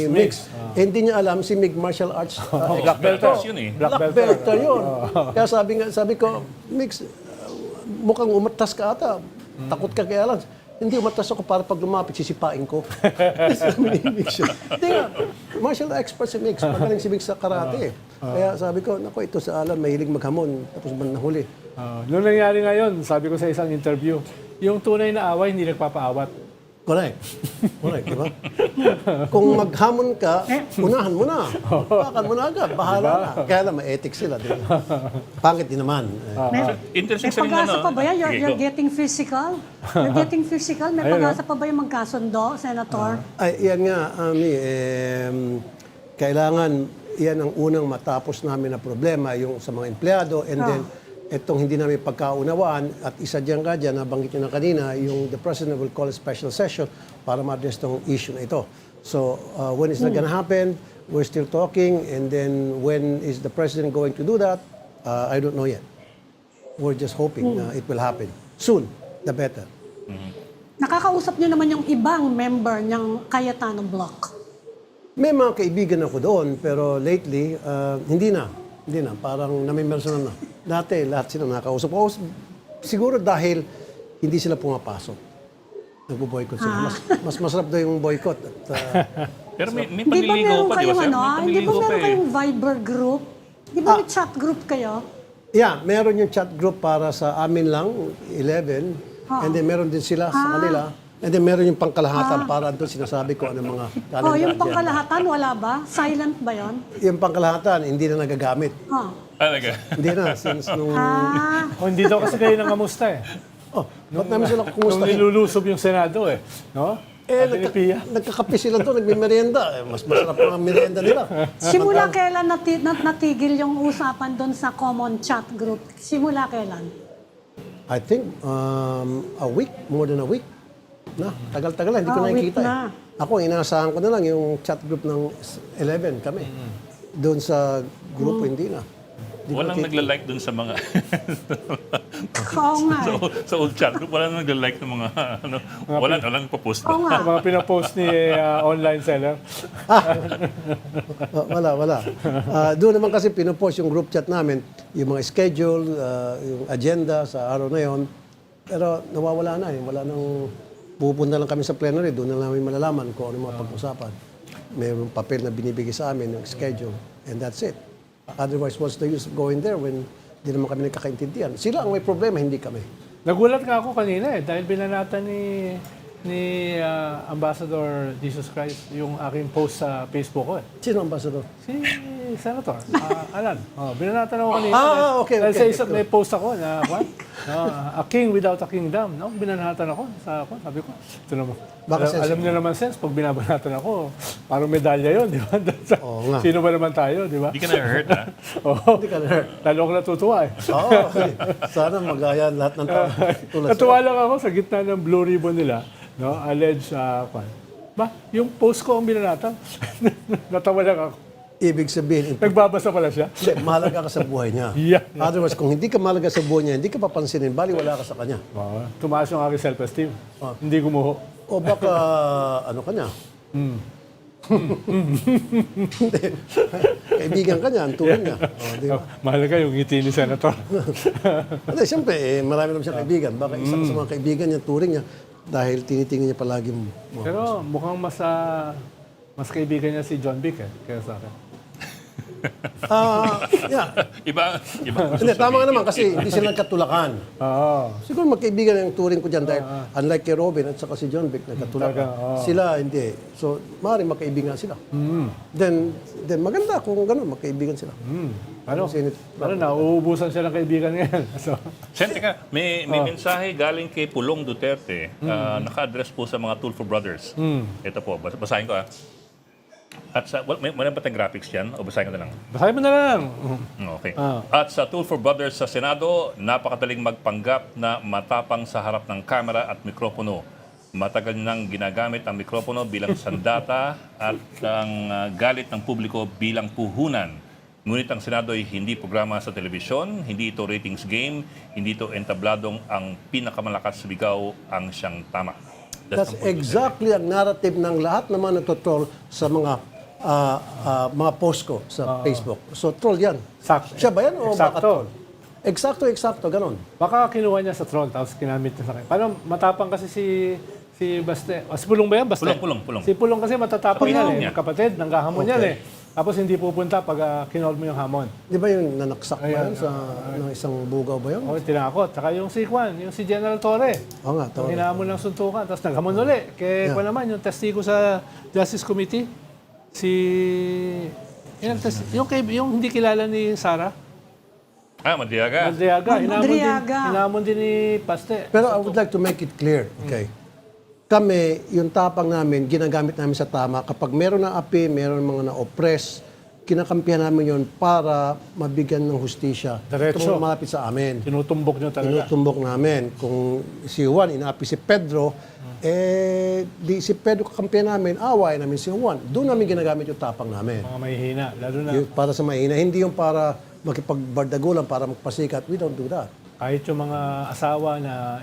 Mix. Hindi niya alam si Mig martial arts. Black belters yun eh. Black belter yun. Kaya sabi ko, Mix, mukhang umatas ka ata. Takot ka kay Alan. Hindi, umatas ako para pag lumapit, sisipain ko. Sabi ni Mix yun. Hindi nga, martial expert si Mix. Magaling si Mix sa karate. Kaya sabi ko, naku, ito sa Alan, mahilig maghamon. Tapos man nahuli. Noong nangyari ngayon, sabi ko sa isang interview, yung tunay na away, hindi nagpapaawat. Correct. Correct, di ba? Kung maghamon ka, unahan mo na. Pakan mo na agad. Bahala na. Kaya lang, may ethics sila. Di ba? Pangit din naman. Interesting May sa rin pag-asa pa ba yan? Okay, You're go. getting physical? You're getting physical? May pag-asa pa ba yung magkasundo, Senator? Ay, yan nga, Ami. Kailangan, yan ang unang matapos namin na problema, yung sa mga empleyado. And then, itong hindi namin pagkaunawaan at isa dyan ka dyan, nabanggit nyo na kanina, yung the President will call a special session para ma-address itong issue na ito. So, when is that gonna happen? We're still talking. And then, when is the President going to do that? I don't know yet. We're just hoping na it will happen. Soon, the better. Nakakausap niyo naman yung ibang member ng Cayetano Bloc. May mga kaibigan ako doon, pero lately, hindi na. Hindi na. Parang namimersonan na. Dati, lahat sila nakakausap. O, siguro dahil hindi sila pumapasok. Nagbo-boycott sila. Mas masarap daw yung boycott. At, Pero may Di ba panliligaw meron pa, di ba, kayong sir? ano? May Hindi ba panliligaw pa meron eh. kayong Viber group? Di ba may chat group kayo? yeah, meron yung chat group para sa amin lang, 11. And then meron din sila sa kanila. And then meron yung pangkalahatan para doon sinasabi ko ano mga calendar. Yung pangkalahatan, wala ba? Silent ba yon? Yung pangkalahatan, hindi na nagagamit. Talaga. Hindi na, since nung... O, hindi daw kasi kayo nangamusta eh. Oh, ba't namin sila Nung kumustahin? nilulusob yung Senado eh. No? Sabi ni Pia. Nagkakape sila doon, nagmimerienda. Mas masarap ang merienda nila. Simula kailan natigil yung usapan doon sa common chat group? Simula kailan? I think a week, more than a week. Na, tagal-tagal, hindi ko Ah, nakikita week eh. na. Ako, inaasahan ko na lang yung chat group ng 11 kami. Doon sa grupo, hindi na. Walang nagla-like dun sa mga Oo nga. sa old chat group, walang nagla-like ng mga ano, walang pa-post Oo ba? nga. Mga pinapost ni online seller. Wala. Doon naman kasi pinopost yung group chat namin, yung mga schedule, yung agenda sa araw na yon. Pero nawawala na eh. Wala nang pupunta lang kami sa plenary, doon na namin malalaman kung ano yung mga pag-usapan. Mayroong papel na binibigay sa amin, yung schedule, and that's it. Otherwise, what's the use of going there when di naman kami nagkakaintindihan? Sila ang may problema, hindi kami. Nagulat nga ako kanina dahil binanatan ni Ambassador Jesus Christ yung aking post sa Facebook ko eh. Sino ang ambassador? Si Senator Alan. Binanatan ako kanina. Okay. Dahil sa isang may post ako na a king without a kingdom. No? Binanatan ako. Sabi ko, ito naman. Alam niyo naman sense, pag binabanatan ako, parang medalya yun, di ba? Oo nga. Sino ba naman tayo, di ba? Hindi ka na-hurt, ha? Oo. Hindi ka na-hurt. Lalo ako natutuwa eh. Oo. Sana magaya lahat ng tao. Tulad Natuwa lang ako sa gitna ng blue ribbon nila, no? Alleged, yung post ko ang binanatan. Natawa lang ako. Ibig sabihin, Nagbabasa pala siya. hindi, mahalaga ka sa buhay niya. Yeah. Otherwise, kung hindi ka mahalaga sa buhay niya, hindi ka papansinin, bali wala ka sa kanya. Tumaas yung aking self-esteem. Hindi gumuho. O baka, ano ka niya? Kaibigan ka niya, ang turing niya. Di ba? Mahalaga yung ngiti ni Senator. Hindi, siyempre, marami naman siya kaibigan. Baka isa sa mga kaibigan niya, turing niya, dahil tinitingin niya palagi mo. Pero mukhang mas kaibigan niya si John Vic kaya sa akin. Yeah. Iba. Hindi, tama nga naman kasi hindi sila nagkatulakan. Oo. Siguro magkaibigan yung turing ko dyan dahil unlike kay Robin at saka si John Vic, nagkatulakan. Sila, hindi. So, maaaring magkaibigan sila. Then maganda kung gano'n, magkaibigan sila. Ano, nauubusan siya ng kaibigan ngayon. So, Sente ka, may mensahe galing kay Pulong Duterte, naka-address po sa mga Tulfo Brothers. Ito po, basahin ko At sa, may ba tayong graphics yan? O basahin ko na lang? basahin mo na lang. Okay. At sa Tulfo Brothers sa Senado, napakadaling magpanggap na matapang sa harap ng kamera at mikropono. Matagal nang ginagamit ang mikropono bilang sandata at ang galit ng publiko bilang puhunan. Ngunit ang Senado ay hindi programa sa telebisyon, hindi ito ratings game, hindi ito entabladong ang pinakamalakas bigaw ang siyang tama. That's exactly ang narrative ng lahat naman nagtotroll sa mga post ko sa Facebook. So, troll yan. Sakto. Siya ba yan o baka Eksakto. troll? Eksakto, ganon. Baka kinuha niya sa troll tapos kinamit niya sa kanya. Paano matapang kasi si Baste. Si Pulong ba yan? Baste? Pulong. Si Pulong kasi matatapang yan niya. Kapatid, nanggahamon yan Tapos hindi pupunta pag kinol mo yung hamon. Di ba yung nanaksak ba yan sa ng isang bugaw ba yun? O, tinakot. Saka yung si Juan, yung si General Torre. Oo nga, Nung hinahamon ng suntukan, tapos naghamon uli. Kaya naman, yung testigo sa Justice Committee, yung hindi kilala ni Sara, Madriaga. Madriaga. Hinamon din ni Paste. Pero I would like to make it clear, okay? Kami, yung tapang namin, ginagamit namin sa tama. Kapag meron na api, meron mga na-oppress, kinakampihan namin yon para mabigyan ng hustisya. Diretso. Kung malapit sa amin. Tinutumbok nyo talaga. Tinutumbok namin. Kung si Juan, inaapi si Pedro, di si Pedro kakampihan namin, away namin si Juan. Doon namin ginagamit yung tapang namin. Mga mahihina. Lalo na Yung para sa mahina. Hindi yung para makipagbardagulan, para magpasikat. We don't do that. kahit yung mga asawa na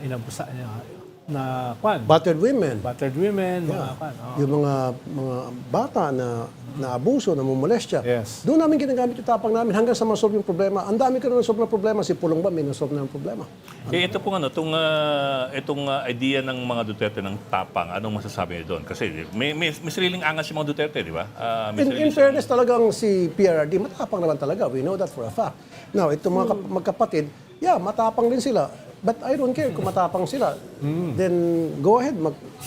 inabusa na kwan. Battered women. Battered women, mga kwan. Yung mga bata na naabuso, na mumolestya. Yes. Doon namin ginagamit yung tapang namin hanggang sa masolve yung problema. Ang dami ka na nasolve na problema. Si Pulong ba may nasolve na yung problema? Ito po itong idea ng mga Duterte ng tapang, anong masasabi niyo doon? Kasi may sariling angas yung mga Duterte, di ba? In fairness talagang si PRRD, matapang naman talaga. We know that for a fact. Now, itong mga magkapatid, matapang din sila. But I don't care kung matapang sila. Then, go ahead,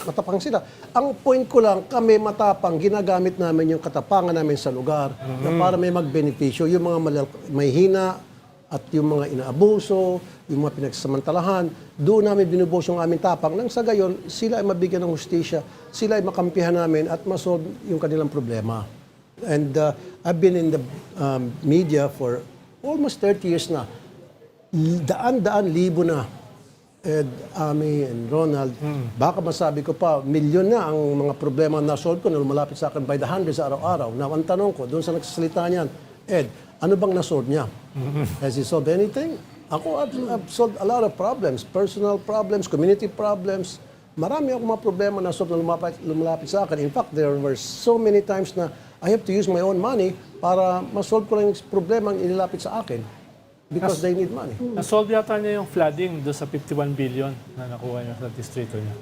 matapang sila. Ang point ko lang, kami matapang, ginagamit namin yung katapangan namin sa lugar na para may magbenepisyo. Yung mga may hina at yung mga inaabuso, yung mga pinagsamantalahan, doon namin binubos yung aming tapang. Nang sa gayon, sila ay mabigyan ng hustisya, sila ay makampihan namin at masolve yung kanilang problema. And I've been in the media for almost 30 years na. Daan-daan libo na Ed, Ami, and Ronald. Baka masabi ko pa, milyon na ang mga problema na solve ko na lumalapit sa akin by the hundreds araw-araw. Now, ang tanong ko, doon sa nagsasalita niyan, Ed, ano bang nasolve niya? Has he solved anything? Ako, I've solved a lot of problems. Personal problems, community problems. Marami akong mga problema na solve na lumalapit sa akin. In fact, there were so many times na I have to use my own money para ma-solve ko lang yung problema ang inilapit sa akin because they need money. Na-solve yata niya yung flooding doon sa 51 billion na nakuha niya sa distrito niya.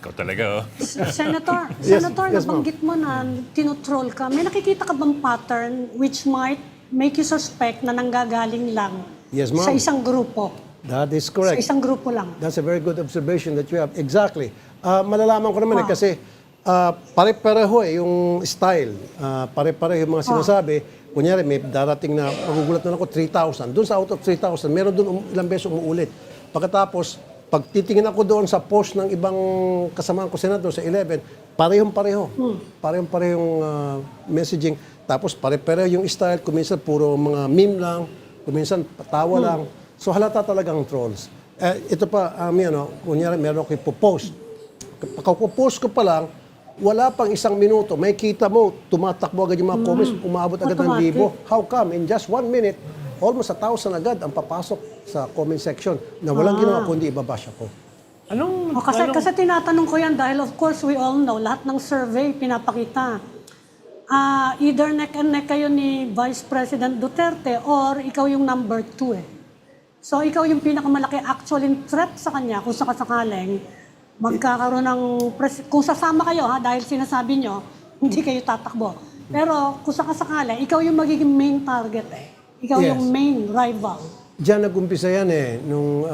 Ikaw talaga, oh. Senator, Yes, Senator, yes, ma'am. nabanggit mo na tinutroll ka. May nakikita ka bang pattern which might make you suspect na nanggagaling lang Yes, ma'am. sa isang grupo? That is Sa correct. isang grupo lang. That's a very good observation that you have. Exactly. Malalaman ko naman kasi pare-pareho yung style. Pare-pareho yung mga sinasabi. Kunyari, may darating na, magugulat na ako, 3,000. Doon sa out of 3,000, meron doon ilang beses umuulit. Pagkatapos, pag titingin ako doon sa post ng ibang kasamahan ko senador sa 11, parehong-pareho. Parehong-pareho yung messaging. Tapos pare-pareho yung style. Kuminsan puro mga meme lang. Kuminsan patawa lang. So halata talagang trolls. Ito pa, kunyari meron ako ipopost. Pagkapopost ko pa lang, wala pang isang minuto, may kita mo, tumatakbo agad yung mga comments, umaabot agad ng Automatic. 1,000. How come? In just 1 minute, almost 1,000 agad ang papasok sa comment section na walang ginawa kundi ibabash ako. Anong, Kasi tinatanong ko yan dahil of course we all know, lahat ng survey pinapakita. Either neck and neck kayo ni Vice President Duterte or ikaw yung number 2 eh. So ikaw yung pinakamalaki actual threat sa kanya kung sakasakaling magkakaroon ng kung sasama kayo dahil sinasabi nyo, hindi kayo tatakbo. Pero kung sakasakali, ikaw yung magiging main target eh. Ikaw Yes. yung main rival. Diyan nag-umpisa yan nung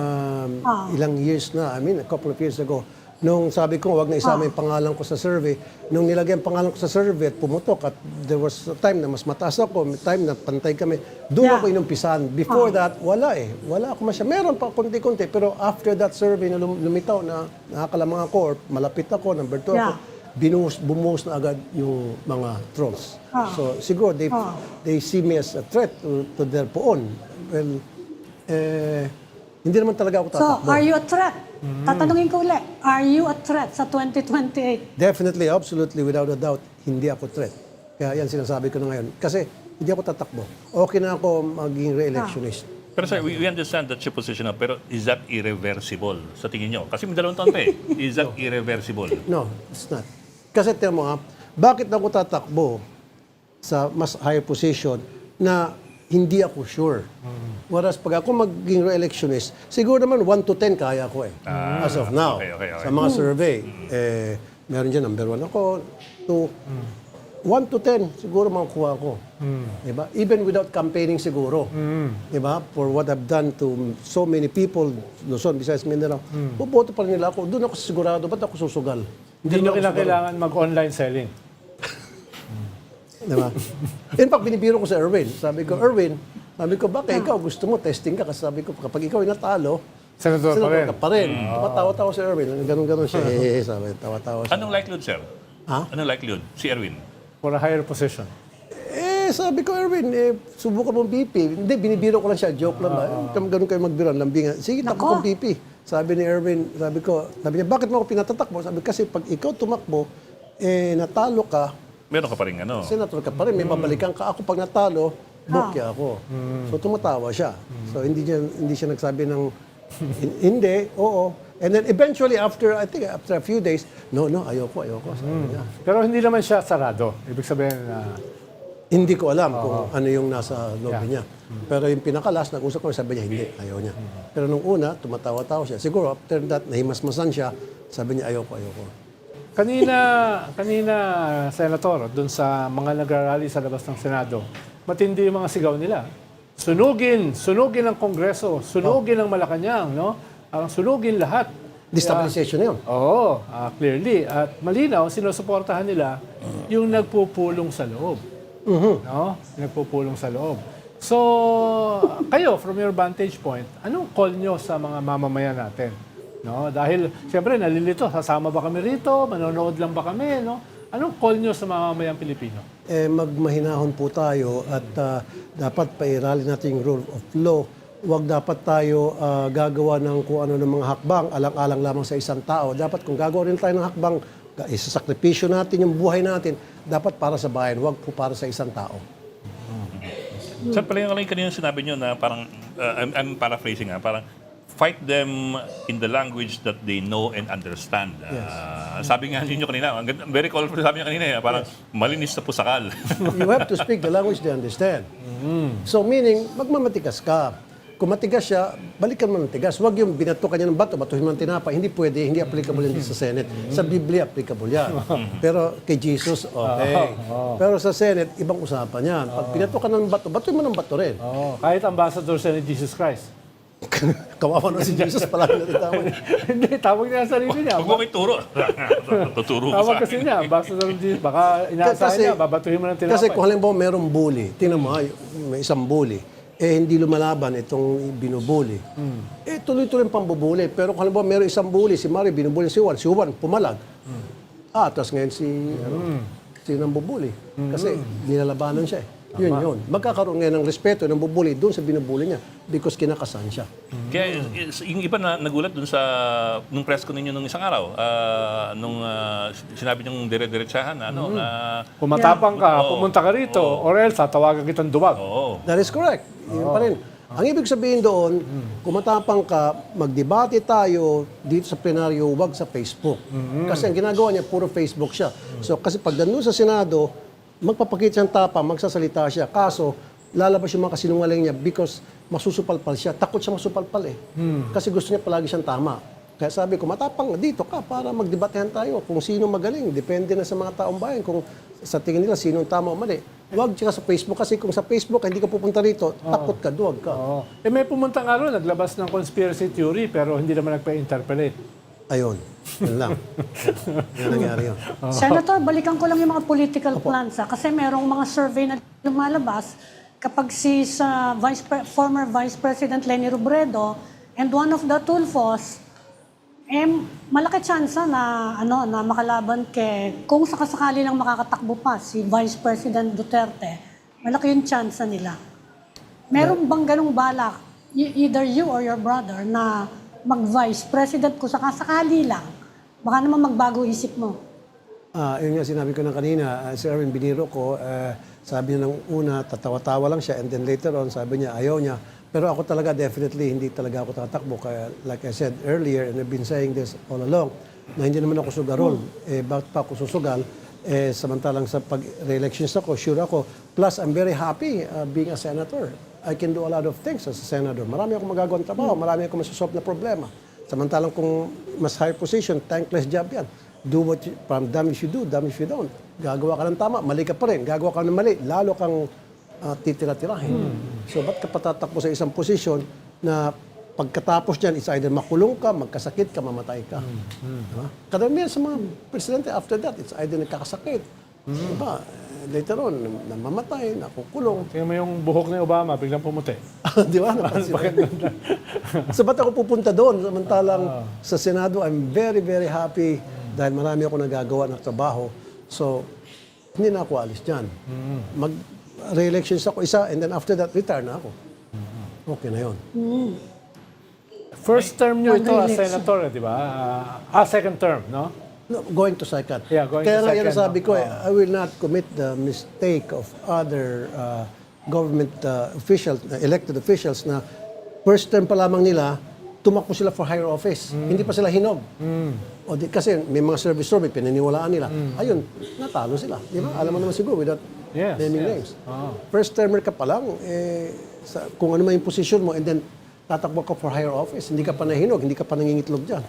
ilang years na, a couple of years ago. Nung sabi ko, wag na isama yung pangalan ko sa survey. Nung nilagay ang pangalan ko sa survey at pumutok at there was a time na mas mataas ako, may time na pantay kami, doon ako inumpisan. Before that, wala Wala ako masya. Meron pa konti-konti, pero after that survey na lumitaw na nakakalamang ako or malapit ako, number 2 ako, bumuhos na agad yung mga trolls. So siguro they see me as a threat to their poon. Well, hindi naman talaga ako So, tatakbo. are you a threat? Tatanungin ko ulit, are you a threat sa 2028? Definitely, absolutely, without a doubt, hindi ako threat. Kaya yan sinasabi ko na ngayon. Kasi hindi ako tatakbo. Okay na ako maging re-electionist. Pero sir, we understand that's your position now, pero is that irreversible sa tingin nyo? Kasi may 2 taon pa eh. Is that irreversible? No, it's not. Kasi tiyan mo bakit ako tatakbo sa mas higher position na hindi ako sure. Whereas pag ako maging re-electionist, siguro naman 1 to 10 kaya ko eh. As of now. Okay. Sa mga survey, meron dyan number 1 ako, 2, 1 to 10 siguro makukuha ko. Diba? Even without campaigning siguro. Diba? For what I've done to so many people, Luzon, besides Mindanao, boboto pa rin nila ako. Doon ako sigurado. Ba't ako susugal? hindi nyo naman ako kinakailangan mag-online selling. Diba? In fact, binibiro ko sa Erwin. Sabi ko, Erwin, baka ikaw gusto mo, testing ka. Kasi sabi ko, kapag ikaw ay natalo, Senador pa rin. ka pa rin. Tumatawa-tawa si Erwin. Ganon-ganon siya. Sabi, tawa-tawa siya. Anong likelihood, sir? Anong likelihood? Si Erwin? For a higher position. Sabi ko, Erwin, subukan mong BP. Hindi, binibiro ko lang siya. Joke lang ba? Ganun kayo magbiro. Lambingan. Sige, takbo kong BP. Sabi ni Erwin, sabi niya, bakit mo ako pinatatakbo? Sabi, kasi pag ikaw tumakbo, natalo ka, Meron ka pa rin ano? senator ka pa rin, may babalikan ka. Ako pag natalo, bokya ako. So tumatawa siya. So hindi siya nagsabi ng hindi, oo. And then eventually after a few days, no, ayoko, sabi niya. Pero hindi naman siya sarado. Ibig sabihin na Hindi ko alam kung ano yung nasa loob niya. Pero yung pinakalas, nag-usap ko, sabi niya, hindi, ayaw niya. Pero nung una, tumatawa-tawa siya. Siguro after that, nahimasmasan siya, sabi niya, ayoko. Kanina, Senator, dun sa mga nagrarally sa labas ng Senado, matindi yung mga sigaw nila. Sunugin ang Kongreso, sunugin ang Malacanang, no? Ang sunugin lahat. Destabilization na yun. Oo, clearly. At malinaw, sinusuportahan nila yung nagpupulong sa loob. No? Nagpupulong sa loob. So, kayo, from your vantage point, anong call nyo sa mga mamamayan natin? No? Dahil, siyempre, nalilito. Sasama ba kami rito? Manonood lang ba kami? No? Anong call nyo sa mga mamamayang Pilipino? Magmahinahon po tayo at dapat pairali natin yung rule of law. Huwag dapat tayo gagawa ng kung ano ng mga hakbang, alang-alang lamang sa isang tao. Dapat kung gagawa rin tayo ng hakbang, isasakripisyo natin yung buhay natin, dapat para sa bayan, huwag po para sa isang tao. Sir, pala yung kanina sinabi nyo na parang, I'm paraphrasing parang fight them in the language that they know and understand. Sabi nga ninyo kanina, very colorful sabi niyo kanina, parang malinis na pusakal. You have to speak the language they understand. So meaning, magmamatigas ka. Kung matigas siya, balikan mo ng tigas. Huwag yung binato ka niya ng bato, batuhin mo ng tinapa. Hindi pwede, hindi applicable yan sa Senate. Sa Biblia, applicable yan. Pero kay Jesus, okay. Pero sa Senate, ibang usapan yan. Pag binato ka ng bato, batuhin mo ng bato rin. Kahit ambassador siya ni Jesus Christ. Kawawa na si Jesus, palagi natitawag. Hindi, tawag niya ang sarili niya. Huwag mo may turo. Tuturo ko Tawag sa kasi niya, ambassador ni Jesus. Baka inaasahan niya, babatuhin mo ng tinapay. Kasi kung halimbawa merong bully, tingnan mo, may isang bully, hindi lumalaban itong binubuli. Tuloy-tuloy ang pambubuli. Pero kung halimbawa meron isang bully, si Mario binubuli si Juan pumalag. Tapos ngayon si nambubuli. Kasi nilalabanan siya. Yun. Magkakaroon ngayon ng respeto ng bubuli doon sa binubuli niya because kinakasan siya. Kaya yung iba na nagulat dun sa nung press ko ninyo nung isang araw, nung sinabi niyong dire-diretsahan na Kung matapang ka, pumunta ka rito, or else tatawagan kitang duwag. That is correct. Yun pa rin. Ang ibig sabihin doon, kung matapang ka, magdebate tayo dito sa plenaryo, wag sa Facebook. Kasi ang ginagawa niya, puro Facebook siya. So kasi pag nandun sa Senado, magpapakita siyang tapang, magsasalita siya. Kaso, lalabas yung mga kasinungaling niya because masusupalpal siya. Takot siya masupalpal Kasi gusto niya palagi siyang tama. Kaya sabi ko, matapang dito ka para magdebatehan tayo kung sino magaling. Depende na sa mga taong bayan kung sa tingin nila sino tama o mali. Huwag siya sa Facebook kasi kung sa Facebook hindi ka pupunta rito, takot ka, duwag ka. May pumunta nga ron, naglabas ng conspiracy theory pero hindi naman nagpa-interpolate. Ayun. Yun lang. Yan nangyari yun. Senator, balikan ko lang yung mga political plans. Kasi merong mga survey na lumalabas kapag former Vice President Leni Robredo and one of the Tulfos, malaki tsansa na makalaban kung sakasakali lang makakatakbo pa si Vice President Duterte, malaki yung tsansa nila. Meron bang ganung balak, either you or your brother, na mag-Vice President kung sakasakali lang? Baka naman magbago isip mo. Yun nga sinabi ko na kanina, si Erwin biniro ko, sabi niya nung una, tatawa-tawa lang siya and then later on, sabi niya ayaw niya. Pero ako talaga, definitely, hindi talaga ako tatakbo. Kaya, like I said earlier, and I've been saying this all along, na hindi naman ako sugarol. Bakit pa ako susugal? Samantalang sa pag-re-elections ako, sure ako. Plus, I'm very happy being a senator. I can do a lot of things as a senator. Marami akong magagawang trabaho, marami akong masasolve na problema. Samantalang kung mas higher position, thankless job yan. Do what you, from damn if you do, damn if you don't. Gagawa ka ng tama, mali ka pa rin. Gagawa ka ng mali, lalo kang titira-tirahin. So, ba't ka patatakbo sa isang posisyon na pagkatapos dyan, it's either makulong ka, magkasakit ka, mamatay ka. Diba? Kadamihan sa mga presidente, after that, it's either nagkakasakit. Diba? Later on, namamatay, nakukulong. Tingnan mo yung buhok ni Obama, biglang pumuti. Di ba? So, ba't ako pupunta doon? Samantalang sa Senado, I'm very, very happy dahil marami ako nagagawa ng trabaho. So, hindi na ako alis dyan. Mag-re-elections ako isa, and then after that, retire na ako. Okay na yun. First term nyo ito as senator, di ba? Second term, no? No, going to second. Yeah, going Kaya to nga yan second, sabi ko, I will not commit the mistake of other government officials, elected officials na first term pa lamang nila, tumakbo sila for higher office. Hindi pa sila hinog. Kasi may mga service survey, pinaniwalaan nila. Ayun, natalo sila. Di ba? Alam mo naman siguro without naming names. First termer ka pa lang, kung ano man yung position mo, and then tatakbo ka for higher office, hindi ka pa nahinog, hindi ka pa nangingitlog dyan.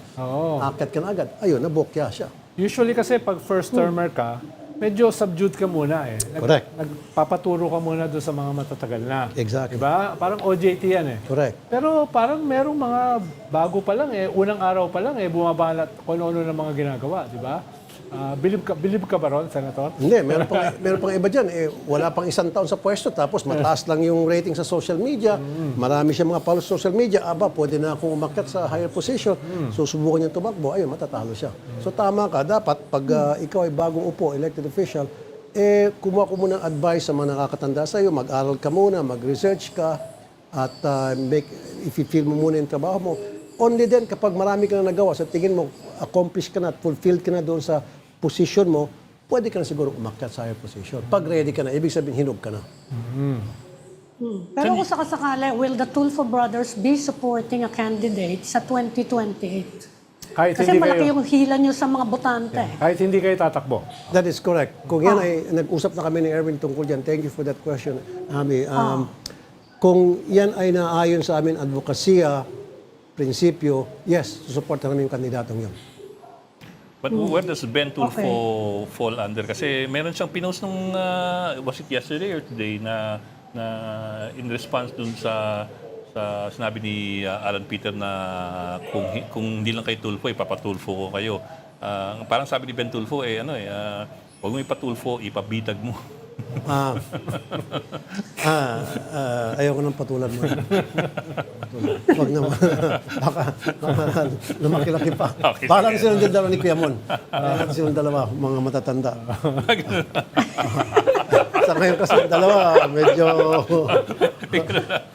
Akyat ka na agad. Ayun, nabokya siya. Usually kasi pag first termer ka, medyo subdued ka muna Correct. Nagpapaturo ka muna doon sa mga matatagal na. Exactly. Diba? Parang OJT yan Correct. Pero parang merong mga bago pa lang unang araw pa lang bumabalat kung ano ng mga ginagawa, di ba? Believe ka ba ron, Senator? Hindi, meron pang iba dyan. Wala pang isang taon sa pwesto, tapos mataas lang yung rating sa social media. Marami siya mga follows sa social media. Pwede na akong umakyat sa higher position. Susubukan niya tumakbo, ayun, matatalo siya. So tama ka, dapat pag ikaw ay bagong upo, elected official, kumuha ko muna ng advice sa mga nakakatanda sa iyo, mag-aral ka muna, mag-research ka, at i-feel mo muna yung trabaho mo. Only then, kapag marami ka na nagawa, sa tingin mo, accomplished ka na at fulfilled ka na doon sa position mo, pwede ka na siguro umakyat sa higher position. Pag ready ka na, ibig sabihin, hinog ka na. Pero kung sakasakali, will the Tulfo brothers be supporting a candidate sa 2028? Kahit Kasi hindi malaki kayo, yung hila nyo sa mga botante. kahit hindi kayo tatakbo. That is correct. Kung yan ay, nag-usap na kami ni Erwin tungkol dyan, thank you for that question, Ami. Kung yan ay naayon sa amin advokasya, prinsipyo, yes, susuporta namin yung kandidatong yun. But where does Ben Tulfo fall under? Kasi meron siyang pinost nung, was it yesterday or today, na in response dun sa sinabi ni Alan Peter na kung hindi lang kay Tulfo, ipapatulfo ko kayo. Parang sabi ni Ben Tulfo, huwag mo ipatulfo, ipabitag mo. Ayoko nang patulan mo. Huwag naman. Baka lumaki-laki pa. Okay, Parang silang dalawa ni Kuya Mon. Parang silang dalawa, mga matatanda. Sa ngayon kasi yung dalawa, medyo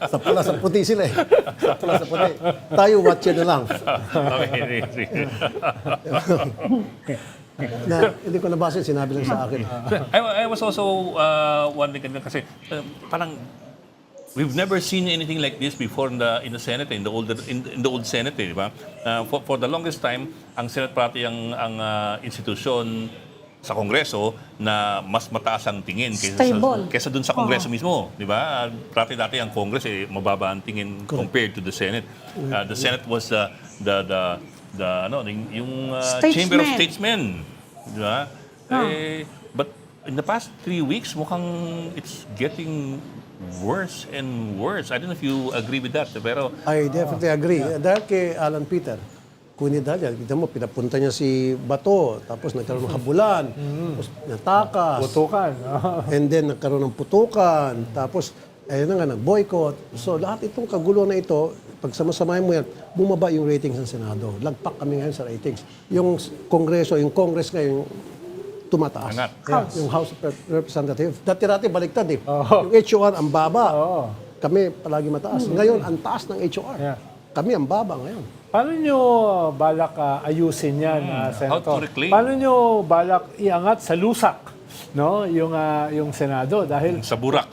sa pula, sa puti sila eh. Sa pula, sa puti. Tayo, watch na lang. Okay. Na, hindi ko nabasa, sinabi lang sa akin. I was also wondering kasi parang we've never seen anything like this before in the Senate, in the old Senate, di ba? For the longest time, ang Senate party ang institusyon sa Kongreso na mas mataas ang tingin Stable. kaysa dun sa Kongreso mismo, di ba? Dati ang Congress mababa ang tingin compared to the Senate. The Senate was yung Chamber of Statesmen, di ba? But in the past 3 weeks, mukhang it's getting worse and worse. I don't know if you agree with that, pero I definitely agree. Dahil kay Alan Peter, kunidal, kita mo, pinapunta niya si Bato, tapos nagkaroon ng habulan, tapos natakas, Putukan. and then nagkaroon ng putukan, tapos ayun na nga, nag-boycott. So lahat itong kagulo na ito, pag samasamahin mo yan, bumaba yung ratings ng Senado. Lagpak kami ngayon sa ratings. Yung Kongreso, yung Congress ngayon, tumataas. Angat. Yung House of Representatives. Dati-dati baliktad eh. Yung HOR ang baba. Kami palagi mataas. Ngayon, ang taas ng HOR. Yeah. Kami ang baba ngayon. Paano nyo balak ayusin yan, how Senator? to reclaim? Paano nyo balak iangat sa lusak, no, yung Senado? Dahil sa burak.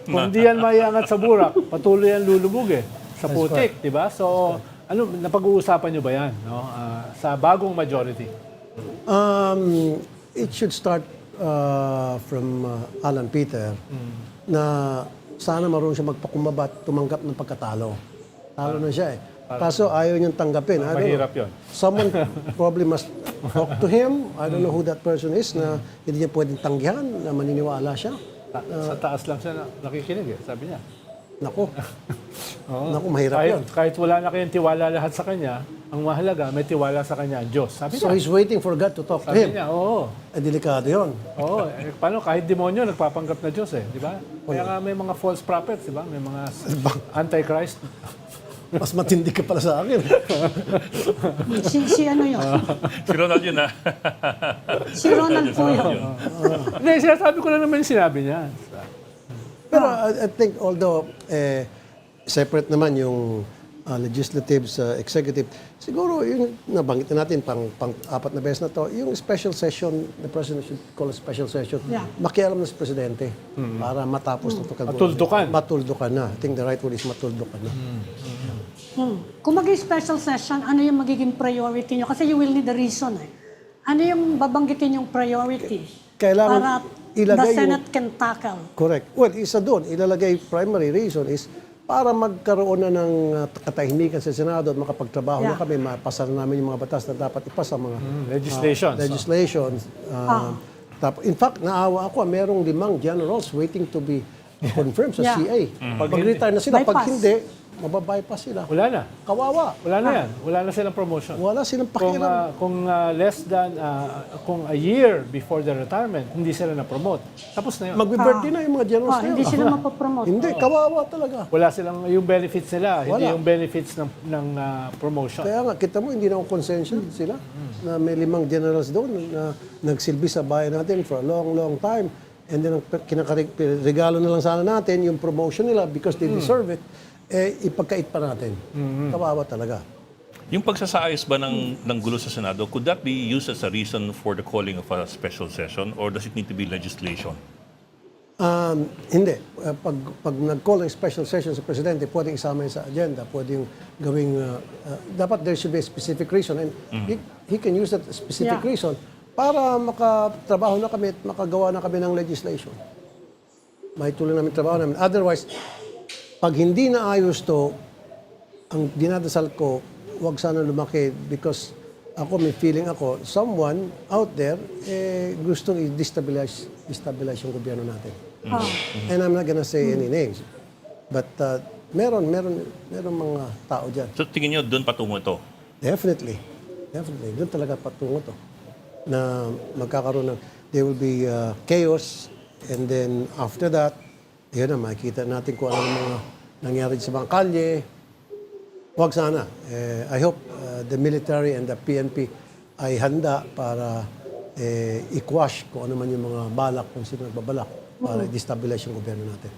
kung di yan maiangat sa burak, patuloy yan lulubog sa putik, di ba? So, napag-uusapan nyo ba yan, no, sa bagong majority? It should start from Alan Peter na sana marunong siya magpakumbaba at tumanggap ng pagkatalo. Talo na siya eh. Kaso ayaw niyang tanggapin. I don't know. Mahirap yun. Someone probably must talk to him. I don't know who that person is na hindi niya pwedeng tanggihan na maniniwala siya. Sa taas lang siya nakikinig sabi niya. Naku. Naku, mahirap yun. Kahit wala na kayong tiwala lahat sa kanya, ang mahalaga, may tiwala sa kanya, Diyos. Sabi So niya. he's waiting for God to talk to Sabi him. niya, oo. Delikado yun. Oo, paano kahit demonyo nagpapanggap na Diyos di ba? Kaya nga may mga false prophets, di ba? May mga antichrist. Mas matindi ka pala sa akin. Si ano yun? Si Ronald yun, Si Ronald po yun. Hindi, sinasabi ko lang naman yung sinabi niya. Pero I think although separate naman yung legislative sa executive, siguro yung nabanggit na natin pang-apat na beses na to, yung special session, the president should call a special session, Yeah. makialam na si presidente para matapos na ito. Matuldukan. Matuldukan na. I think the right word is matuldukan na. Kung mag-special session, ano yung magiging priority nyo? Kasi you will need a reason Ano yung babanggitin yung priority? Kailangan para ilagay the Senate can tackle. Correct. Well, isa doon, ilalagay primary reason is para magkaroon na ng katahimikan sa Senado at makapagtrabaho na kami, mapasa na namin yung mga batas na dapat ipasa mga legislations. In fact, naawa ako, merong 5 generals waiting to be confirmed sa CA. Pag-retire na sila, pag hindi, mababypass sila. Wala na. Kawawa. Wala na yan. Wala na silang promotion. Wala silang pakialam. Kung less than, kung a year before the retirement, hindi sila na-promote. Tapos na yun. Magbe-birthday na yung mga generals na Hindi yun. sila mapopromote. Hindi, kawawa talaga. Wala silang, yung benefits nila, hindi Wala. yung benefits ng promotion. Kaya nga, kita mo, hindi na ako konsensya sila na may 5 generals doon na nagsilbi sa bayan natin for a long, long time. And then, regalo na lang sana natin yung promotion nila because they deserve it. Ipagkait pa natin. Kawawa talaga. Yung pagsasaayos ba ng gulo sa Senado, could that be used as a reason for the calling of a special session or does it need to be legislation? Hindi. Pag nag-call ng special session sa Presidente, pwedeng isama yun sa agenda, pwedeng gawing, dapat there should be a specific reason and he can use that specific Yeah. reason para makatrabaho na kami at makagawa na kami ng legislation. May tuloy namin trabaho namin. Otherwise, pag hindi na ayos to, ang dinadasal ko, wag sana lumaki because ako may feeling ako, someone out there gustong i-destabilize yung gobyerno natin. And I'm not gonna say any names. But meron mga tao dyan. So tingin nyo, doon patungo ito? Definitely. Doon talaga patungo to. Na magkakaroon ng, there will be chaos and then after that, yun na, makikita natin kung ano mga nangyari sa mga kalye. Huwag sana. I hope the military and the PNP ay handa para i-quash kung ano man yung mga balak, kung sino nagbabalak para i-destabilize yung gobyerno natin.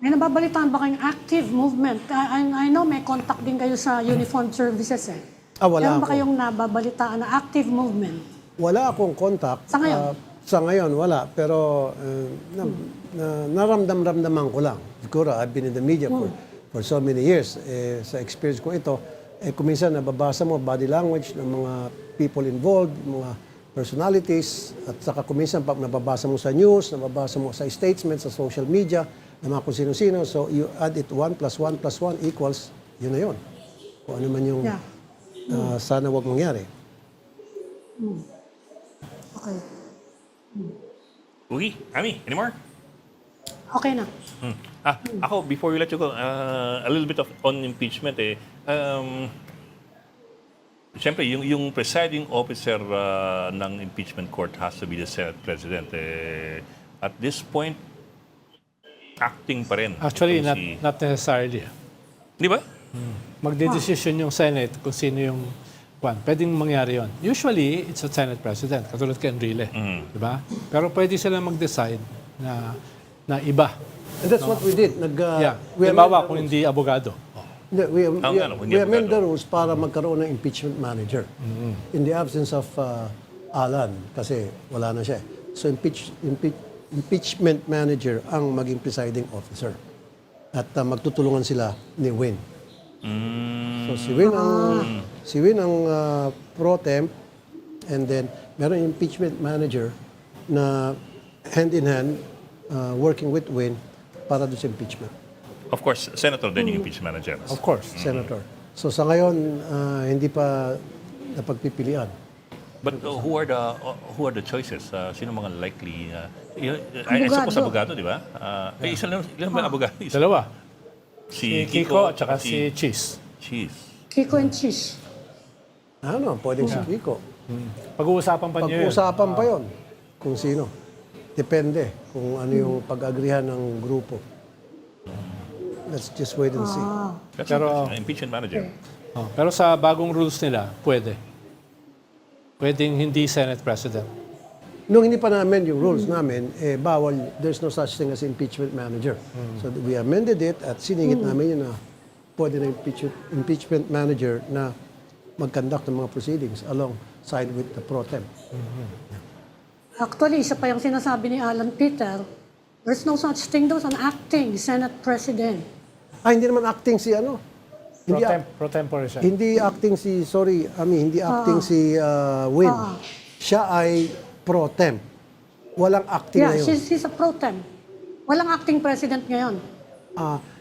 May nababalitaan ba kayong active movement? I know may contact din kayo sa uniformed services eh. Wala Meron ba ako. kayong nababalitaan na active movement? Wala akong contact. Sa ngayon? Sa ngayon, wala. Pero naramdam-ramdaman ko lang. Siguro, I've been in the media for so many years. Sa experience ko ito, kung minsan nababasa mo body language ng mga people involved, mga personalities, at saka kung minsan pag nababasa mo sa news, nababasa mo sa statements, sa social media, ng mga kung sino-sino. So, you add it 1 + 1 + 1 equals, yun na yun. Kung ano man yung sana wag mangyari. Okay. Ugi, Ami, anymore? Okay na. Ako, before we let you go, a little bit on impeachment Siyempre, yung presiding officer ng impeachment court has to be the Senate President. At this point, acting pa rin. Actually, Itong not necessarily. Di ba? Magdedesisyon yung Senate kung sino yung kwan. Pwedeng mangyari yon. Usually, it's a Senate President, katulad kay Enrile. Di ba? Pero pwede sila mag-decide na iba. And that's what we did. Halimbawa, kung hindi abogado. We hindi amend the abogado. rules para magkaroon ng impeachment manager. In the absence of Alan, kasi wala na siya. So impeachment manager ang maging presiding officer. At magtutulungan sila ni Win. So si Win ang pro temp and then meron yung impeachment manager na hand in hand working with Win para doon sa impeachment. Of course, Senator din yung impeachment manager. Of course. Senator. So sa ngayon, hindi pa napagpipilian. But who are the choices? Sino mga likely? I suppose abogado, di ba? Ilan ba abogado? Dalawa. Si Si Kiko at saka si Cheese. Cheese. Kiko and Cheese. Ano, pwedeng si Kiko. Pag-uusapan pa niyo yun. Pag-usapan pa yon kung sino. Depende kung ano yung pag-agrihan ng grupo. Let's just wait and see. That's Pero- impeachment manager. Pero sa bagong rules nila, pwede. Pwedeng hindi Senate President. Nung hindi pa na-amend yung rules namin, bawal, there's no such thing as impeachment manager. So we amended it at siningit namin yun na pwede na impeachment manager na mag-conduct ng mga proceedings alongside with the pro temp. Actually, isa pa yung sinasabi ni Alan Peter, there's no such thing daw as an acting Senate President. Hindi naman acting si ano. Pro tempore siya. Hindi acting si, hindi acting si Win. Siya ay pro temp. Walang acting Yeah, ngayon. she's a pro temp. Walang acting president ngayon.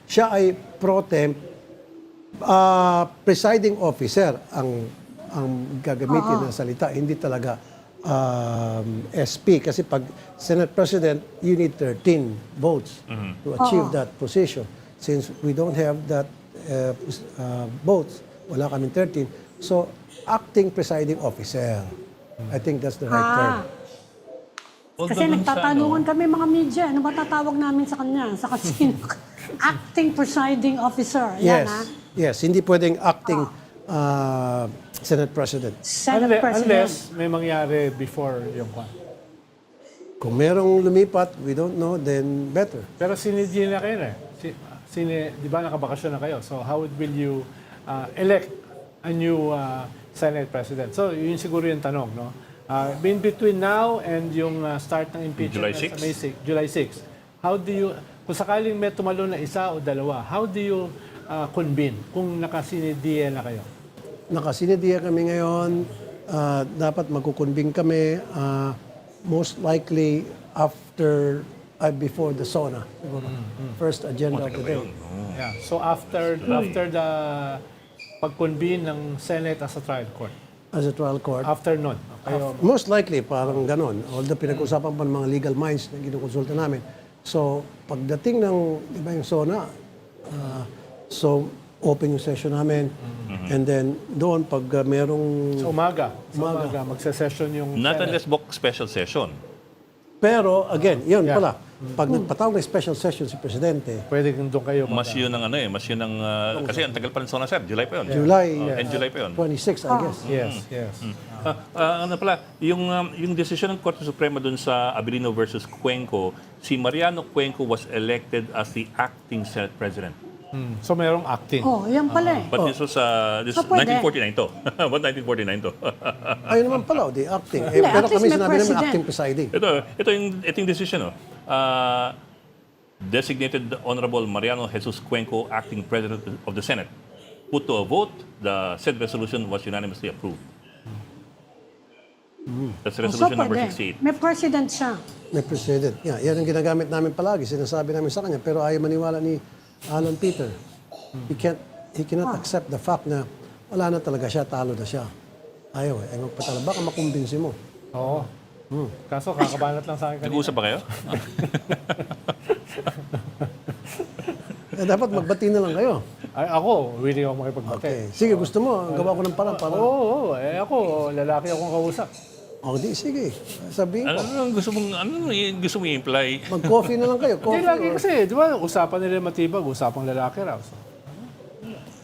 Siya ay pro temp. Presiding officer ang gagamitin na salita. Hindi talaga SP. Kasi pag Senate President, you need 13 votes to achieve that position. Since we don't have that votes, wala kaming 13. So, acting presiding officer. I think that's the right term. Kasi nagtatanungan kami mga media, ano ba tatawag namin sa kanya? Sa kasino? Acting presiding officer. Yan, Yes, hindi pwedeng acting Senate President. Senate President. Unless may mangyari before yung kwan. Kung merong lumipat, we don't know, then better. Pero sinidyi na kayo eh. Di ba nakabakasyon na kayo? So how will you elect a new Senate President? So yun siguro yung tanong, no? In between now and yung start ng impeachment July 6? sa July 6, how do you, kung sakaling may tumalo na isa o dalawa, how do you convene kung nakasinidiya na kayo? Nakasinidiya kami ngayon. Dapat magkukunbing kami. Most likely after, before the SONA. Siguro. First agenda of the day. Yeah. So after the pag-convene ng Senate as a trial court, As a trial court. after nun, kayo, Most likely, parang ganon. Although pinag-usapan pa ng mga legal minds na ginukonsulta namin. So, pagdating ng, di ba yung SONA, so, open yung session namin. And then, doon, pag merong... sa umaga, magse-session yung Not Senate. unless book special session. Pero, again, yun Yeah. pala. Pag nagpatawag ng special session si Presidente, Pwede kung doon kayo. Mas yun ang mas yun ang, kasi ang tagal pa rin SONA, sir. July pa yun. July And July pa yun. 26, I guess. Yes. Ano pala, yung desisyon ng Korte Suprema dun sa Abilino versus Cuenco, si Mariano Cuenco was elected as the acting Senate President. So mayroong acting. Oh, yan pala eh. But this was this pwede. 1949 to. What 1949 to? Ayun naman pala, the acting. Hindi, Pero at least kami may sinabi namin president. acting presiding. ito yung decision. Designated the Honorable Mariano Jesus Cuenco, acting President of the Senate. Put to a vote, the said resolution was unanimously approved. That's resolution number 68. May president siya. May president. Yeah, yan ang ginagamit namin palagi. Sinasabi namin sa kanya. Pero ayaw maniwala ni Alan Peter. He cannot accept the fact na wala na talaga siya, talo na siya. Ayaw eh. Ay magpatalo. Baka makumbinsi mo. Oo. Kaso kakabanat lang sa akin kanina. Nag-uusap ba kayo? Dapat magbati na lang kayo. Ay, ako, willing ako makipagbate. Okay. Sige, gusto mo. Gawa ko ng parang para. Oo, ako, lalaki akong kausap. O, di, sige. Sabihin ko. Ano gusto mong i-imply? Mag-coffee na lang kayo. Hindi Coffee lagi or... kasi, di ba, usapan nila matibag, usapang lalaki raw. So,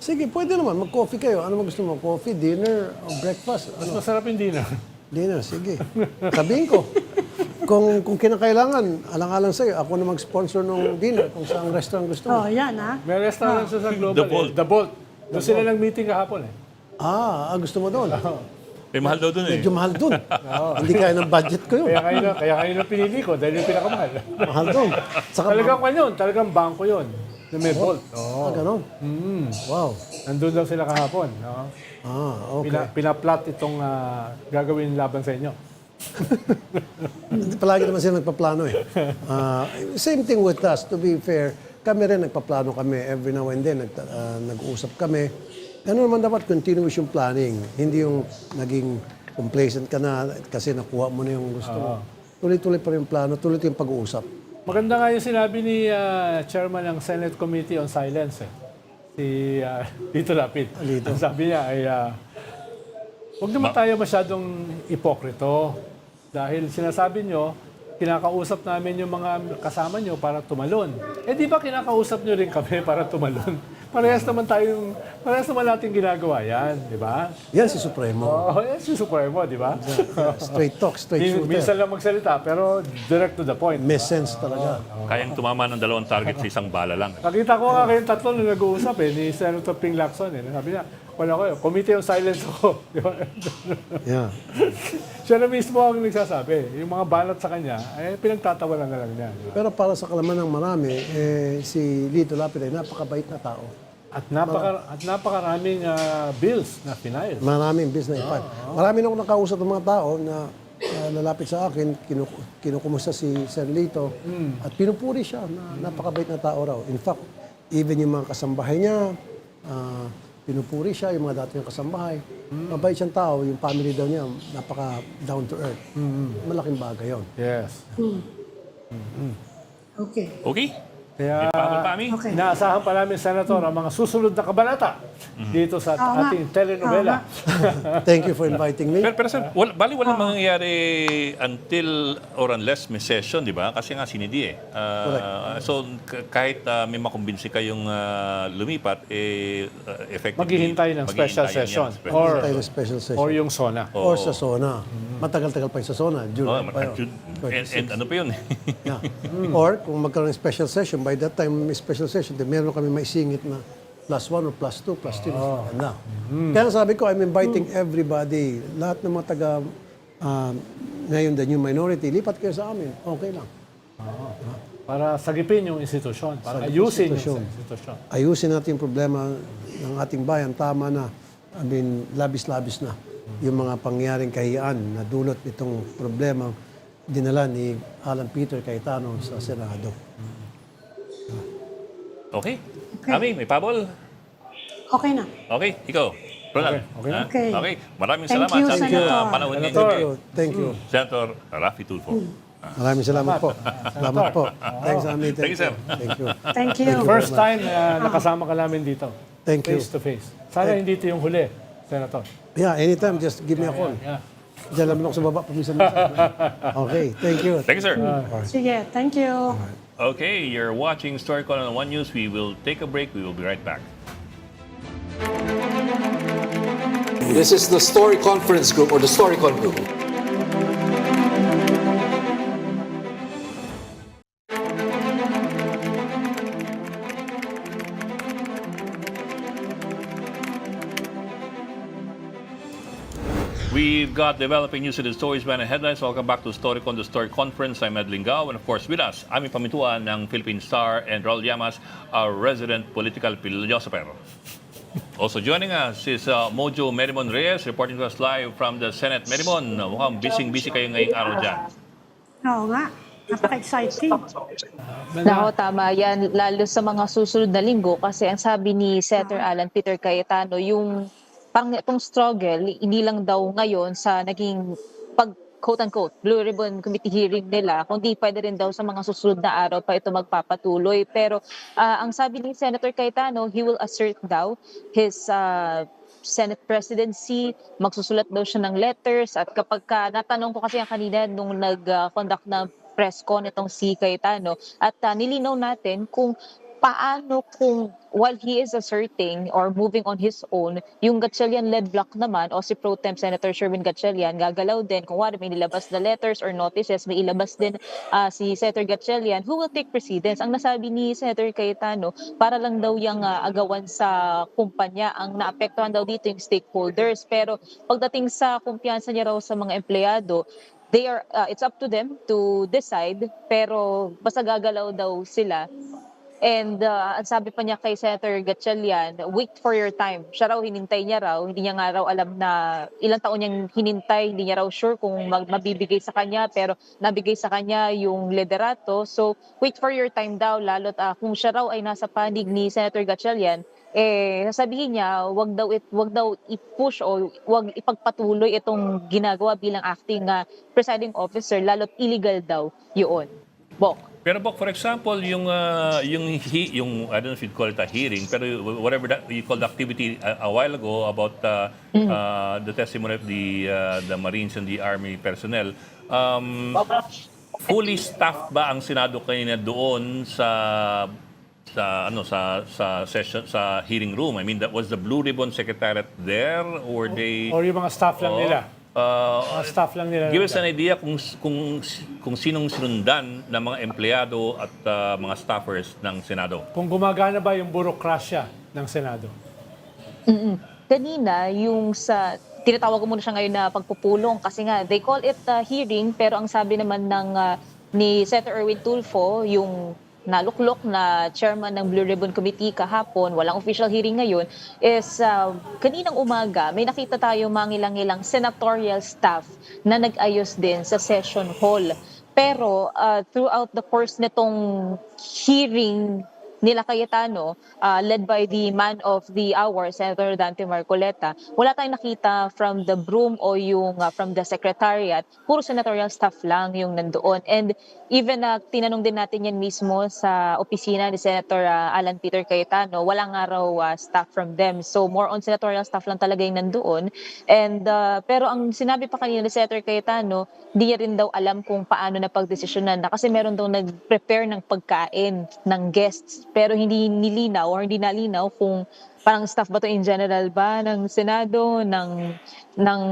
Sige, pwede naman. Mag-coffee kayo. Ano mo gusto mo? Coffee, dinner, o breakfast? mas masarap yung dinner. Dinner, sige. Sabihin ko. Kung kinakailangan, alang-alang sa'yo, ako na mag-sponsor ng dinner kung saan restaurant gusto mo. Oh, yan ha. May restaurant sa Global. The Bolt. The Bolt. Doon sila nag-meeting kahapon eh. Gusto mo doon. Mahal daw dun eh. Medyo mahal doon. Hindi kaya ng budget ko yun. Kaya kayo na pinili ko dahil yung pinakamahal. Mahal doon. Saka Talagang yun, talagang bangko yun. Na may Bolt. ganon. Wow. Nandun daw sila kahapon. No? Okay. Pinaplot itong gagawin laban sa inyo. Palagi naman sila nagpaplano eh. Same thing with us, to be fair. Kami rin nagpaplano kami every now and then. Nag-uusap kami. Ano naman dapat continuous yung planning. Hindi yung naging complacent ka na kasi nakuha mo na yung gusto mo. Tuloy-tuloy pa rin yung plano, tuloy yung pag-uusap. Maganda nga yung sinabi ni Chairman ng Senate Committee on Silence. Si Lito Lapid. Ang sabi niya ay, huwag naman tayo masyadong ipokrito. Dahil sinasabi nyo, kinakausap namin yung mga kasama nyo para tumalon. Eh di ba kinakausap nyo rin kami para tumalon? Parehas naman natin ginagawa yan, di ba? Yan si Supremo. Oo, yan si Supremo, di ba? Straight talk, straight shooter. Minsan lang magsalita, pero direct to the point. May sense talaga. Kayang tumama ng 2 target sa isang bala lang. Nakita ko nga kayong tatlo na nag-uusap ni Senator Ping Lacson. Sabi niya, wala ko committee on silence ako. Di ba? Yeah. Siya na mismo ang nagsasabi. Yung mga banat sa kanya, pinagtatawanan na lang niya. Di ba? Pero para sa kalaman ng marami, si Lito Lapid ay napakabait na tao. At napakaraming bills na final. Maraming business na ipad. Marami na akong nakausap ng mga tao na lalapit sa akin, kinukumusta si Sen. Lito, at pinupuri siya na napakabait na tao raw. In fact, even yung mga kasambahay niya, pinupuri siya, yung mga dati niyang kasambahay. Mabait siyang tao, yung family daw niya, napaka down to earth. Malaking bagay yun. Yes. Okay. Okay? Kaya Pami? Okay. inaasahan pa namin, Senator, ang mga susunod na kabanata dito sa ating telenovela. Thank you for inviting me. Pero sir, walang mangyayari until or unless may session, di ba? Kasi nga sinidi eh. So kahit may makumbinsi kayong lumipat, effectively... Maghihintay ng special session. Or, Tayo ng special session. or yung SONA. Or sa SONA. Matagal-tagal pa yung sa SONA. July pa yun. And ano pa yun? Yeah. Or kung magkaroon ng special session, by that time may special session, then meron kami maisingit na +1 or +2, +3. Kaya sabi ko, I'm inviting everybody, lahat ng mga taga ngayon the new minority, lipat kayo sa amin. Okay lang. Para sagipin yung institusyon, para Sagipin ayusin yung institusyon. institusyon. Ayusin natin yung problema ng ating bayan. Tama na. I mean, labis-labis na yung mga pangyaring kahiyan na dulot itong problema dinala ni Alan Peter Cayetano sa Senado. Okay. Ami, may pabol? Okay na. Okay, ikaw. Ronald. Okay. Ha? Okay. Okay. Maraming Thank salamat you, sa ating Senator. panahon ninyo. Senator. Thank you. Senator Raffy Tulfo. Maraming salamat po. Salamat po. Thanks, Ami. Thank you, sir. Thank you. Thank you. First time nakasama ka namin dito. Thank you. Face to face. Sana hindi ito yung huli, Senator. Yeah, anytime, just give me a call. Yeah. Diyan lang ako sa baba, paminsan-minsan. Okay, thank you. Thank you, sir. Sige, thank you. Okay, you're watching StoryCon on One News. We will take a break. We will be right back. This is the Story Conference Group or the StoryCon Group. We've got developing news in the stories behind the headlines. Welcome back to StoryCon, the Story Conference. I'm Ed Lingao, and of course with us, aming pamituan ng Philippine Star and Raul Llamas, our resident political philosopher. Also joining us is Mojo Merimon Reyes, reporting to us live from the Senate. Merimon, mukhang busy kayo ngayong araw dyan. Oo nga. Napaka-exciting. Nako, tama yan. Lalo sa mga susunod na linggo kasi ang sabi ni Senator Alan Peter Cayetano, yung itong struggle, hindi lang daw ngayon sa naging pag quote-unquote, Blue Ribbon Committee hearing nila, kundi pwede rin daw sa mga susunod na araw pa ito magpapatuloy. Pero ang sabi ni Senator Cayetano, he will assert daw his Senate presidency, magsusulat daw siya ng letters at kapag natanong ko kasi ang kanina nung nag-conduct ng press con itong si Cayetano at nilinaw natin kung paano kung while he is asserting or moving on his own, yung Gatchalian-led bloc naman o si Pro Tem Senator Sherwin Gatchalian gagalaw din kung wala may nilabas na letters or notices, may ilabas din si Senator Gatchalian who will take precedence. Ang nasabi ni Senator Cayetano, para lang daw yung agawan sa kumpanya, ang naapektuhan daw dito yung stakeholders. Pero pagdating sa kumpiyansa niya raw sa mga empleyado, they are it's up to them to decide, pero basta gagalaw daw sila. And ang sabi pa niya kay Senator Gatchalian, wait for your time. Siya raw, hinintay niya raw. Hindi niya nga raw alam na ilang taon niyang hinintay. Hindi niya raw sure kung mabibigay sa kanya. Pero nabigay sa kanya yung liderato. So, wait for your time daw. Lalo't kung siya raw ay nasa panig ni Senator Gatchalian, sasabihin niya, wag daw i-push o wag ipagpatuloy itong ginagawa bilang acting presiding officer. Lalo't illegal daw yun. Bok. Pero Bok, for example, yung I don't know if you'd call it a hearing, pero whatever that you called the activity a while ago about the testimony of the Marines and the Army personnel, fully staffed ba ang Senado kanina doon sa session, sa hearing room? I mean, that was the Blue Ribbon Secretariat there or they Or yung mga staff lang nila. Mga staff lang nila. Give us an idea kung sinong sinundan ng mga empleyado at mga staffers ng Senado. Kung gumagana ba yung burokrasya ng Senado? Kanina, yung tinatawag ko muna siya ngayon na pagpupulong kasi nga, they call it hearing, pero ang sabi naman ni Senator Erwin Tulfo, yung naluklok na chairman ng Blue Ribbon Committee kahapon, walang official hearing ngayon, is kaninang umaga, may nakita tayo mga ilang senatorial staff na nag-ayos din sa session hall. Pero throughout the course nitong hearing nila Cayetano, led by the man of the hour, Senator Dante Marcoleta, wala tayong nakita from the broom o yung from the secretariat, puro senatorial staff lang yung nandoon. And even tinanong din natin yan mismo sa opisina ni Senator Alan Peter Cayetano, wala nga raw staff from them. So more on senatorial staff lang talaga yung nandoon. And pero ang sinabi pa kanina ni Senator Cayetano, hindi niya rin daw alam kung paano na pagdesisyonan na kasi meron daw nag-prepare ng pagkain ng guests pero hindi nilinaw or hindi nalinaw kung parang staff ba to in general ba ng Senado, ng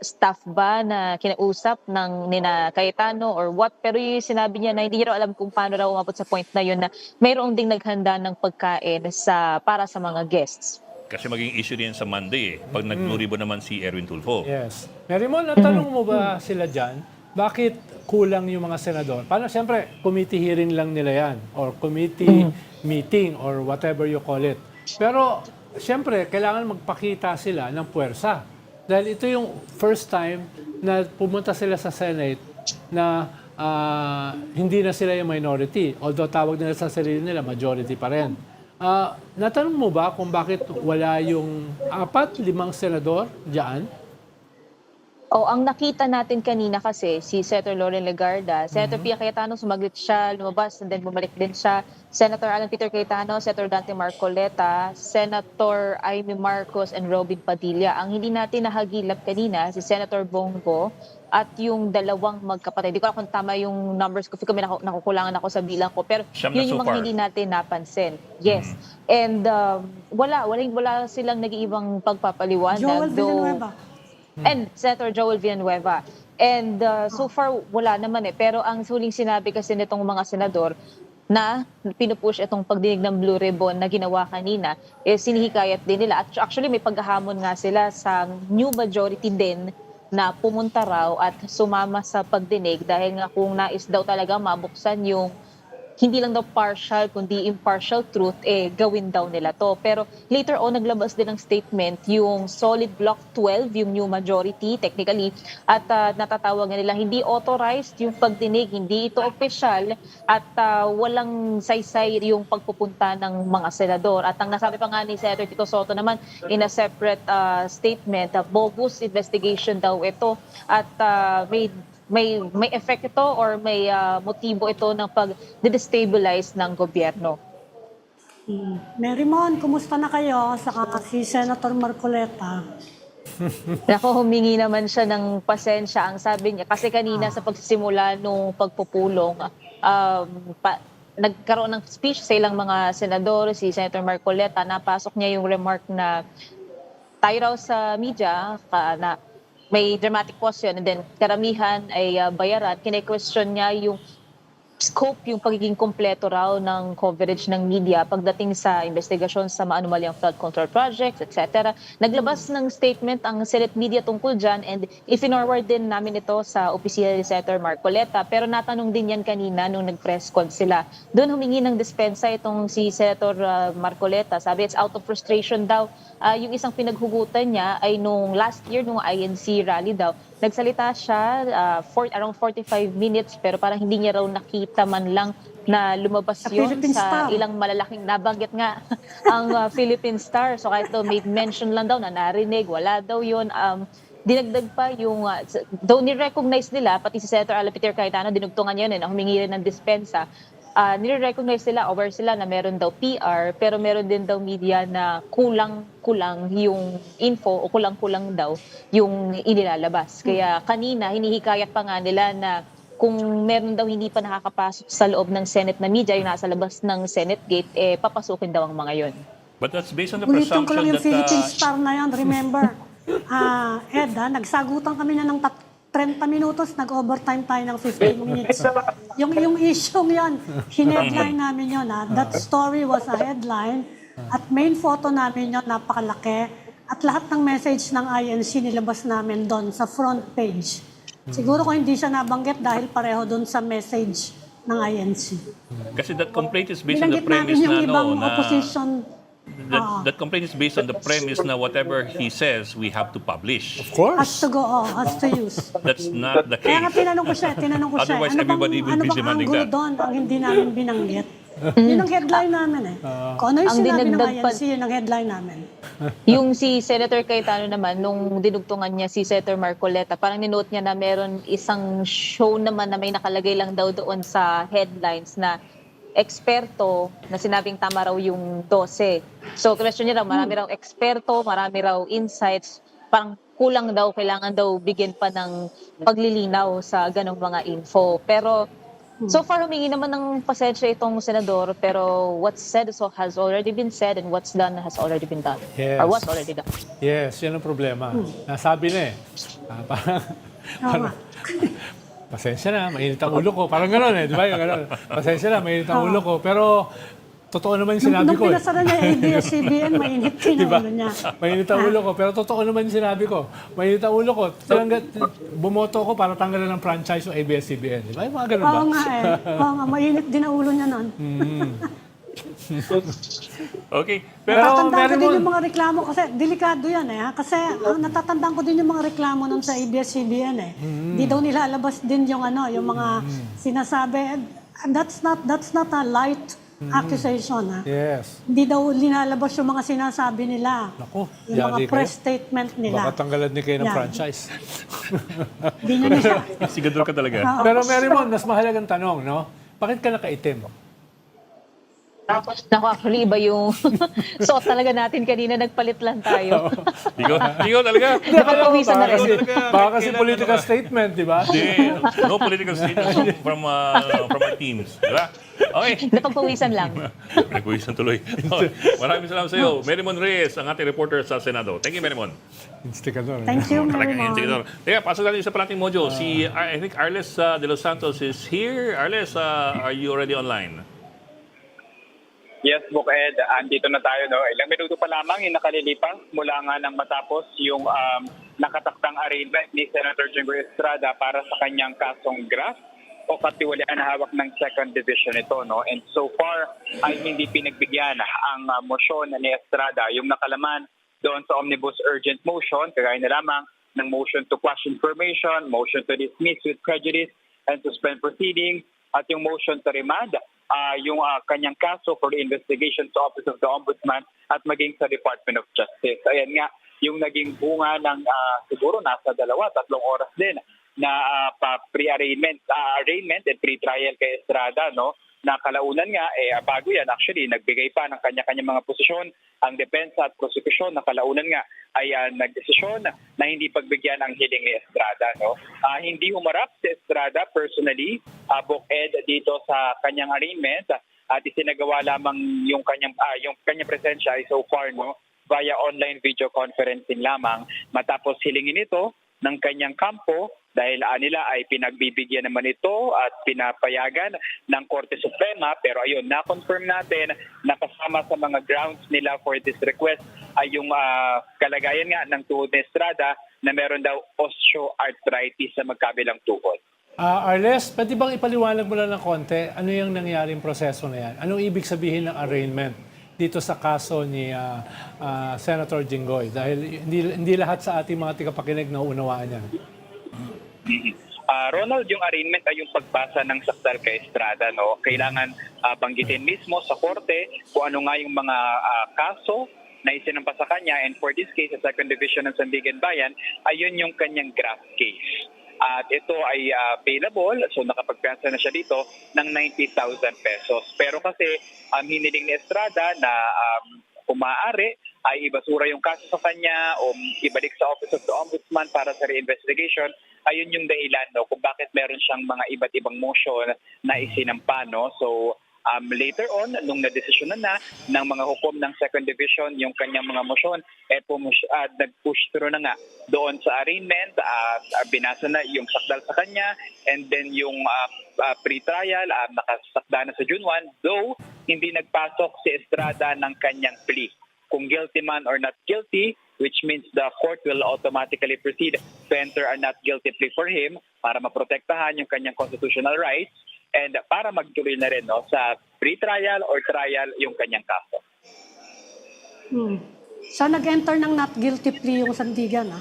staff ba na kinausap ng nina Cayetano or what. Pero yung sinabi niya na hindi raw alam kung paano raw umabot sa point na yun na mayroong ding naghanda ng pagkain para sa mga guests. Kasi maging issue din sa Monday pag nag-blue ribbon naman si Erwin Tulfo. Yes. Merimon, natanong mo ba sila dyan, bakit kulang yung mga senador? Paano, siyempre, committee hearing lang nila yan, or committee meeting, or whatever you call it. Pero, siyempre, kailangan magpakita sila ng puwersa. Dahil ito yung first time na pumunta sila sa Senate na hindi na sila yung minority. Although tawag nila sa sarili nila, majority pa rin. Natanong mo ba kung bakit wala yung 4-5 senador dyan? Ang nakita natin kanina kasi, si Senator Loren Legarda, Senator Pia Cayetano, sumaglit siya, lumabas, and then bumalik din siya. Senator Alan Peter Cayetano, Senator Dante Marcoleta, Senator Amy Marcos, and Robin Padilla. Ang hindi natin nahagilap kanina, si Senator Bongo, at yung dalawang magkapatid. Hindi ko alam kung tama yung numbers ko, kami nakukulangan ako sa bilang ko, pero Siyam na yun yung so mga far. hindi natin napansin. Yes. And wala silang nag-iibang pagpapaliwanag. Joel Villanueva. And Senator Joel Villanueva. And so far, wala naman eh. Pero ang huling sinabi kasi nitong mga senador na pinupush itong pagdinig ng Blue Ribbon na ginawa kanina, sinihikayat din nila. At actually, may paghahamon nga sila sa new majority din na pumunta raw at sumama sa pagdinig dahil nga kung nais daw talaga mabuksan yung hindi lang daw partial, kundi impartial truth, gawin daw nila to. Pero later on, naglabas din ng statement yung solid block 12, yung new majority, technically, at natatawag nila hindi authorized yung pagdinig, hindi ito official, at walang saysay yung pagpupunta ng mga senador. At ang nasabi pa nga ni Senator Tito Soto naman, in a separate statement, bogus investigation daw ito, at may effect ito or may motibo ito ng pag-destabilize ng gobyerno. Merimon, kumusta na kayo? Saka si Senator Marcoleta. Nako, humingi naman siya ng pasensya. Ang sabi niya, kasi kanina sa pagsisimula nung pagpupulong, nagkaroon ng speech sa ilang mga senador, si Senator Marcoleta, napasok niya yung remark na tayo raw sa media, na may dramatic pause yun, and then karamihan ay bayaran. Kine-question niya yung scope, yung pagiging kompleto raw ng coverage ng media pagdating sa investigasyon sa maanumalyang flood control projects, etc. Naglabas ng statement ang Senate media tungkol dyan, and ifinorward din namin ito sa opisina ni Senator Marcoleta. Pero natanong din yan kanina nung nag-press con sila. Doon humingi ng dispensa itong si Senator Marcoleta. Sabi it's out of frustration daw. Yung isang pinaghugutan niya ay nung last year, nung INC rally daw, nagsalita siya around 45 minutes pero parang hindi niya raw nakita man lang na lumabas yun Philippine sa Star. ilang malalaking nabanggit nga ang Philippine Star. So kahit daw may mention lang daw na narinig, wala daw yun. Dinagdag pa yung, though ni-recognize nila, pati si Senator Alan Peter Cayetano, dinugtungan yun na humingi rin ng dispensa. Nire-recognize sila, aware sila na meron daw PR, pero meron din daw media na kulang-kulang yung info o kulang-kulang daw yung inilalabas. Kaya kanina, hinihikayat pa nga nila na kung meron daw hindi pa nakakapasok sa loob ng Senate na media, yung nasa labas ng Senate gate, papasukin daw ang mga yon. But that's based on the Ulitin ko lang presumption yung that Philippine Star na yan, remember? Ed, nagsagutan kami na ng 30 minutos, nag-overtime tayo ng 15 minutes. Yung issue yan, hinedline namin yun. That story was a headline at main photo namin yun, napakalaki. At lahat ng message ng INC nilabas namin doon sa front page. Siguro kung hindi siya nabanggit dahil pareho doon sa message ng INC. kasi that complaint is based on the Binanggit namin premise yung na ibang na opposition. that complaint is based on the premise na whatever he says we have to publish. Of course. Has to go, has to use. That's not the Kaya nga case. tinanong ko siya, Otherwise, everybody will ano be bang demanding angulo that. doon ang hindi namin binanggit? Yun ang headline namin eh. Kung ano yung Ang sinabi ng dinagdag pa- INC, yun ang headline namin. Yung si Senator Cayetano naman, nung dinugtungan niya si Senator Marcoleta, parang ninote niya na meron isang show naman na may nakalagay lang daw doon sa headlines na eksperto na sinabing tama raw yung 12. So, question niya raw, marami raw eksperto, marami raw insights, parang kulang daw, kailangan daw bigyan pa ng paglilinaw sa ganong mga info. Pero, so far, humingi naman ng pasensya itong senador, pero what's said has already been said and what's done has already been done. Yes. Or was already done. Yes, yan ang problema. Nasabi na eh. Parang, pasensya na, mainit ang ulo ko. Parang gano'n eh, di ba? Yung gano'n. Pasensya na, mainit ang ulo ko. Pero totoo naman yung sinabi Nung ko. pinasara niya yung ABS-CBN, mainit din Diba? ang ulo niya. Mainit ang ulo ko. Pero totoo naman yung sinabi ko. Mainit ang ulo ko. Bumoto ko para tanggalan ng franchise o ABS-CBN. Diba? Yung mga ganun ba? Oo nga eh. Oo nga, mainit din ang ulo niya nun. Okay. Pero, Natatandaan ko din Mary yung Mon, mga reklamo kasi delikado yan eh. Ha? Kasi natatandaan ko din yung mga reklamo nun sa ABS-CBN eh. Di daw nila alabas din yung yung mga sinasabi. That's not a light accusation. Ha? yes. Hindi daw linalabas yung mga sinasabi nila. Naku, Yung mga yari kayo. press statement nila. Baka tanggalan ni kayo ng Yan. franchise. Hindi nyo nila. Sigador ka talaga. Pero Mary Mon, mas mahalagang tanong, no? Bakit ka nakaitim? Naku, actually, iba yung suot talaga natin kanina. Nagpalit lang tayo. Ikaw talaga. Napapawisan na rin. Baka kasi political statement, di ba? Hindi. No political statements from our teams. Diba? Okay. Napagpawisan lang. Nagpuwisan tuloy. Okay. Maraming salamat sa iyo. Mary Mon Reyes, ang ating reporter sa Senado. Thank you, Mary Mon. Instikador. Thank you, Mary Talagang Mon. instigador. Teka, pasok natin sa Palanting Mojo. I think Arles de Los Santos is here. Arles, are you already online? Yes, Book Ed, andito na tayo. No? Ilang minuto pa lamang yung nakalilipas mula nga nang matapos yung nakataktang arraignment ni Senator Jinggoy Estrada para sa kanyang kasong graft o katiwalian na hawak ng second division ito. No? And so far ay hindi pinagbigyan ang motion ni Estrada. Yung nakalaman doon sa omnibus urgent motion, kagaya na lamang ng motion to quash information, motion to dismiss with prejudice and suspend proceedings, at yung motion to remand yung kanyang kaso for the investigation sa Office of the Ombudsman at maging sa Department of Justice. Ayan nga, yung naging bunga ng siguro nasa 2-3 oras din na pre-arraignment arraignment and pre-trial kay Estrada, no? Na kalaunan nga, bago yan actually, nagbigay pa ng kanya-kanya mga posisyon ang depensa at prosekusyon na kalaunan nga ay nagdesisyon na hindi pagbigyan ang hiling ni Estrada. No? Hindi humarap si Estrada personally, Book Ed, dito sa kanyang arraignment at isinagawa lamang yung kanyang presensya ay so far via online video conferencing lamang matapos hilingin ito ng kanyang kampo dahil nila ay pinagbibigyan naman ito at pinapayagan ng Korte Suprema. Pero ayun, na-confirm natin na kasama sa mga grounds nila for this request ay yung kalagayan nga ng tuhod ni Estrada na meron daw osteoarthritis sa magkabilang tuhod. Arles, pwede bang ipaliwanag mo lang ng konti ano yung nangyaring proseso na yan? Anong ibig sabihin ng arraignment dito sa kaso ni Senator Jinggoy? Dahil hindi lahat sa ating mga tagapakinig na unawaan yan. Ronald, yung arraignment ay yung pagbasa ng sakdal kay Estrada. No? Kailangan banggitin mismo sa korte kung ano nga yung mga kaso na isinampa sa kanya. And for this case, sa Second Division ng Sandigan Bayan, ayun yung kanyang graft case. At ito ay payable, so nakapagpiansa na siya dito ng 90,000 pesos. Pero kasi hiniling ni Estrada na kung maaari ay ibasura yung kaso sa kanya o ibalik sa Office of the Ombudsman para sa reinvestigation. Ayun yung dahilan kung bakit meron siyang mga iba't ibang motion na isinampa. No? So later on, nung nadesisyonan na ng mga hukom ng Second Division yung kanyang mga motion, nag-push through na nga doon sa arraignment at binasa na yung sakdal sa kanya, and then yung pre-trial nakasakda na sa June 1, though hindi nagpasok si Estrada ng kanyang plea. Kung guilty man or not guilty, which means the court will automatically proceed to enter a not guilty plea for him para maprotektahan yung kanyang constitutional rights and para magtuloy na rin sa pre-trial or trial yung kanyang kaso. So nag-enter ng not guilty plea yung Sandigan,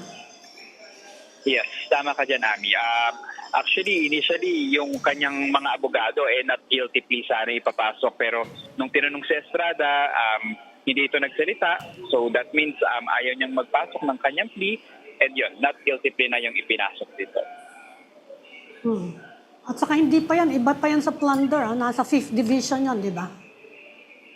Yes, tama ka dyan, Ami. Actually, initially, yung kanyang mga abogado not guilty plea sana ipapasok. Pero nung tinanong si Estrada, hindi ito nagsalita. So that means ayaw niyang magpasok ng kanyang plea. And yun, not guilty plea na yung ipinasok dito. At saka hindi pa yan, iba pa yan sa plunder. Nasa 5th division yan, di ba?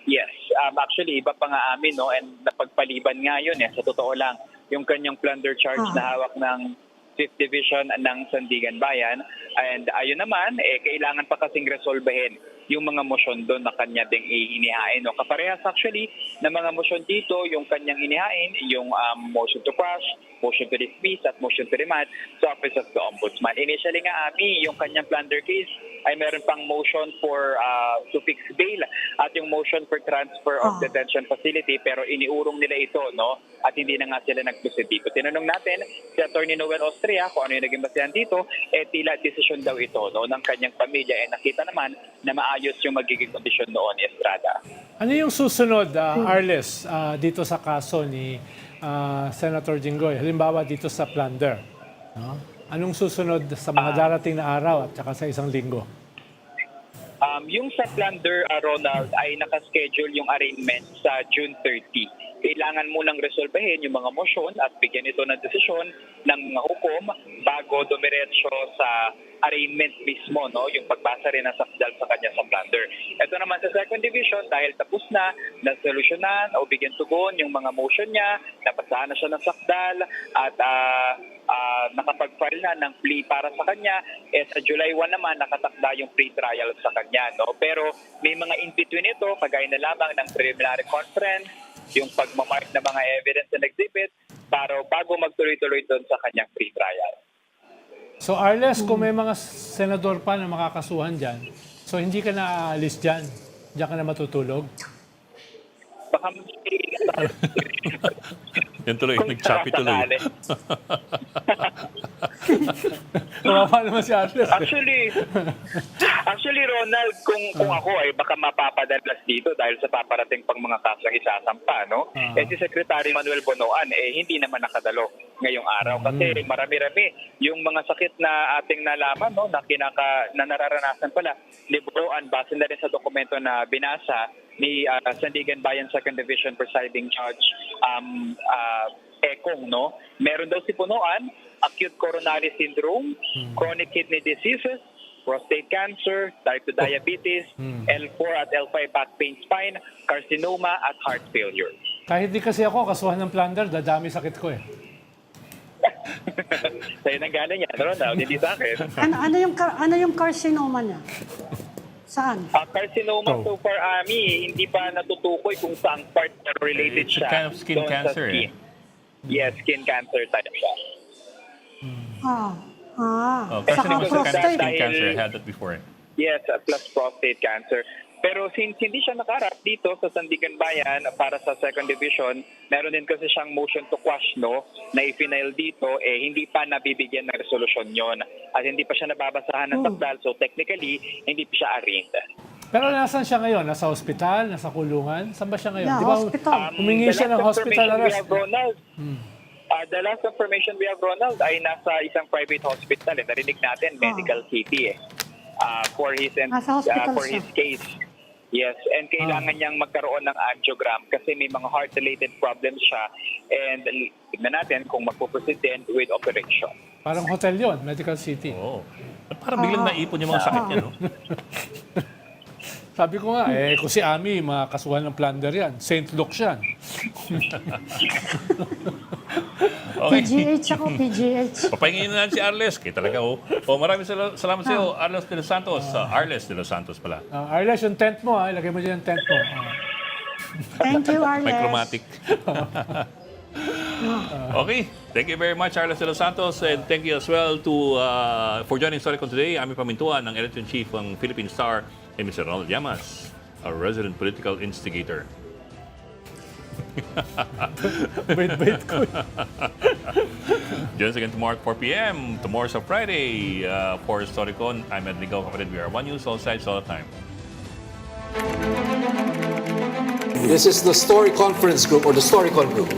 Yes. Actually, iba pa nga amin, and napagpaliban nga yun. Sa totoo lang, yung kanyang plunder charge na hawak ng 5th Division ng Sandigan Bayan And ayun naman, kailangan pa kasing resolbahin yung mga motion doon na kanya ding inihain. No? Kaparehas actually na mga motion dito, yung kanyang inihain, yung motion to quash, motion to dismiss, at motion to remand sa Office of the Ombudsman. Initially nga, Ami, yung kanyang plunder case ay meron pang motion for to fix bail at yung motion for transfer of detention facility, pero iniurong nila ito, no? At hindi na nga sila nag-proceed dito. Tinanong natin si Attorney Noel Austria kung ano yung naging basehan dito, tila desisyon daw ito, no, ng kanyang pamilya. Nakita naman na maayos yung magiging kondisyon noon, Estrada. Ano yung susunod, Arles, dito sa kaso ni Senator Jinggoy? Halimbawa dito sa plunder. No? Anong susunod sa mga darating na araw at saka sa isang linggo? Yung sa plunder, Ronald, ay nakaschedule yung arraignment sa June 30. Kailangan munang resolbahin yung mga motion at bigyan ito ng desisyon ng mga hukom bago dumiretso sa arraignment mismo, no, yung pagbasa rin ng sakdal sa kanya sa plunder. Ito naman sa second division, dahil tapos na solusyonan o bigyan tugon yung mga motion niya, napasahan na siya ng sakdal at nakapag-file na ng plea para sa kanya, sa July 1 naman nakatakda yung pre-trial sa kanya, no. Pero may mga in-between ito, kagaya na lamang ng preliminary conference, yung pagmamark ng mga evidence and exhibit para bago magtuloy-tuloy doon sa kanyang pre-trial. So Arles, kung may mga senador pa na makakasuhan dyan, so hindi ka na aalis dyan? Diyan ka na matutulog? Baka Yan tuloy, nag-choppy tuloy. Kawawa naman si Arles. Actually, Ronald, kung ako ay baka mapapadalas dito dahil sa paparating pang mga kasong isasampa, no? Si Secretary Manuel Bonoan, hindi naman nakadalo ngayong araw kasi marami-rami yung mga sakit na ating nalaman, no, na nararanasan pala ni Bonoan base na rin sa dokumento na binasa ni Sandigan Bayan 2nd Division Presiding Judge Ekong, no? Meron daw si Bonoan acute coronary syndrome, chronic kidney diseases, prostate cancer, type 2 diabetes, L4 at L5 back pain, spine, carcinoma at heart failure. Kahit di kasi ako kasuhan ng plunder, dadami sakit ko eh. Sa'yo nang galing yan, Ronald, hindi sa akin. Ano yung carcinoma niya? Saan? Carcinoma so far, Ami, hindi pa natutukoy kung saang part na related It's a siya. kind of skin doon sa cancer, skin. Yes, skin cancer type siya. Carcinoma is a kind of prostate. skin cancer. I had that before. Yes, plus prostate cancer. Pero since hindi siya nakarap dito sa Sandigan Bayan para sa second division, meron din kasi siyang motion to quash, no, na i-final dito, hindi pa nabibigyan ng resolusyon yon at hindi pa siya nababasahan ng sakdal. So technically, hindi pa siya arraigned. Pero nasan siya ngayon? Nasa ospital? Nasa kulungan? Saan ba siya ngayon? Yeah, Di ba hospital. humingi siya ng hospital arrest? The last information we have, Ronald, ay nasa isang private hospital. Narinig natin, Medical City for his Nasa hospital for siya. his case. Yes, and kailangan niyang magkaroon ng angiogram kasi may mga heart-related problems siya and tignan natin kung magpuproceed din with operation. Parang hotel yon, Medical City. Oo. At parang biglang naipon yung mga sakit niya, no? Sabi ko nga, kung si Ami, mga kasuhan ng plunder yan. St. Luke's yan. Okay. PGH ako, PGH. Papahingin na natin si Arles. Kaya talaga, maraming salamat sa iyo, Arles de los Santos. Arles de los Santos pala. Arles, yung tent mo, ilagay mo dyan yung tent mo. Thank you, Arles. May chromatic. Okay. Thank you very much, Arles de los Santos. And thank you as well to for joining Storycon today. Ami Pamintuan, ng Editor-in-Chief ng Philippine Star, and Mr. Ronald Llamas, a resident political instigator. Wait ko. Join us again tomorrow at 4 p.m. Tomorrow's a Friday for Storycon. I'm Ed Ligaw, kapatid. We are One News, all sides, all the time. This is the Story Conference Group or the Storycon Group.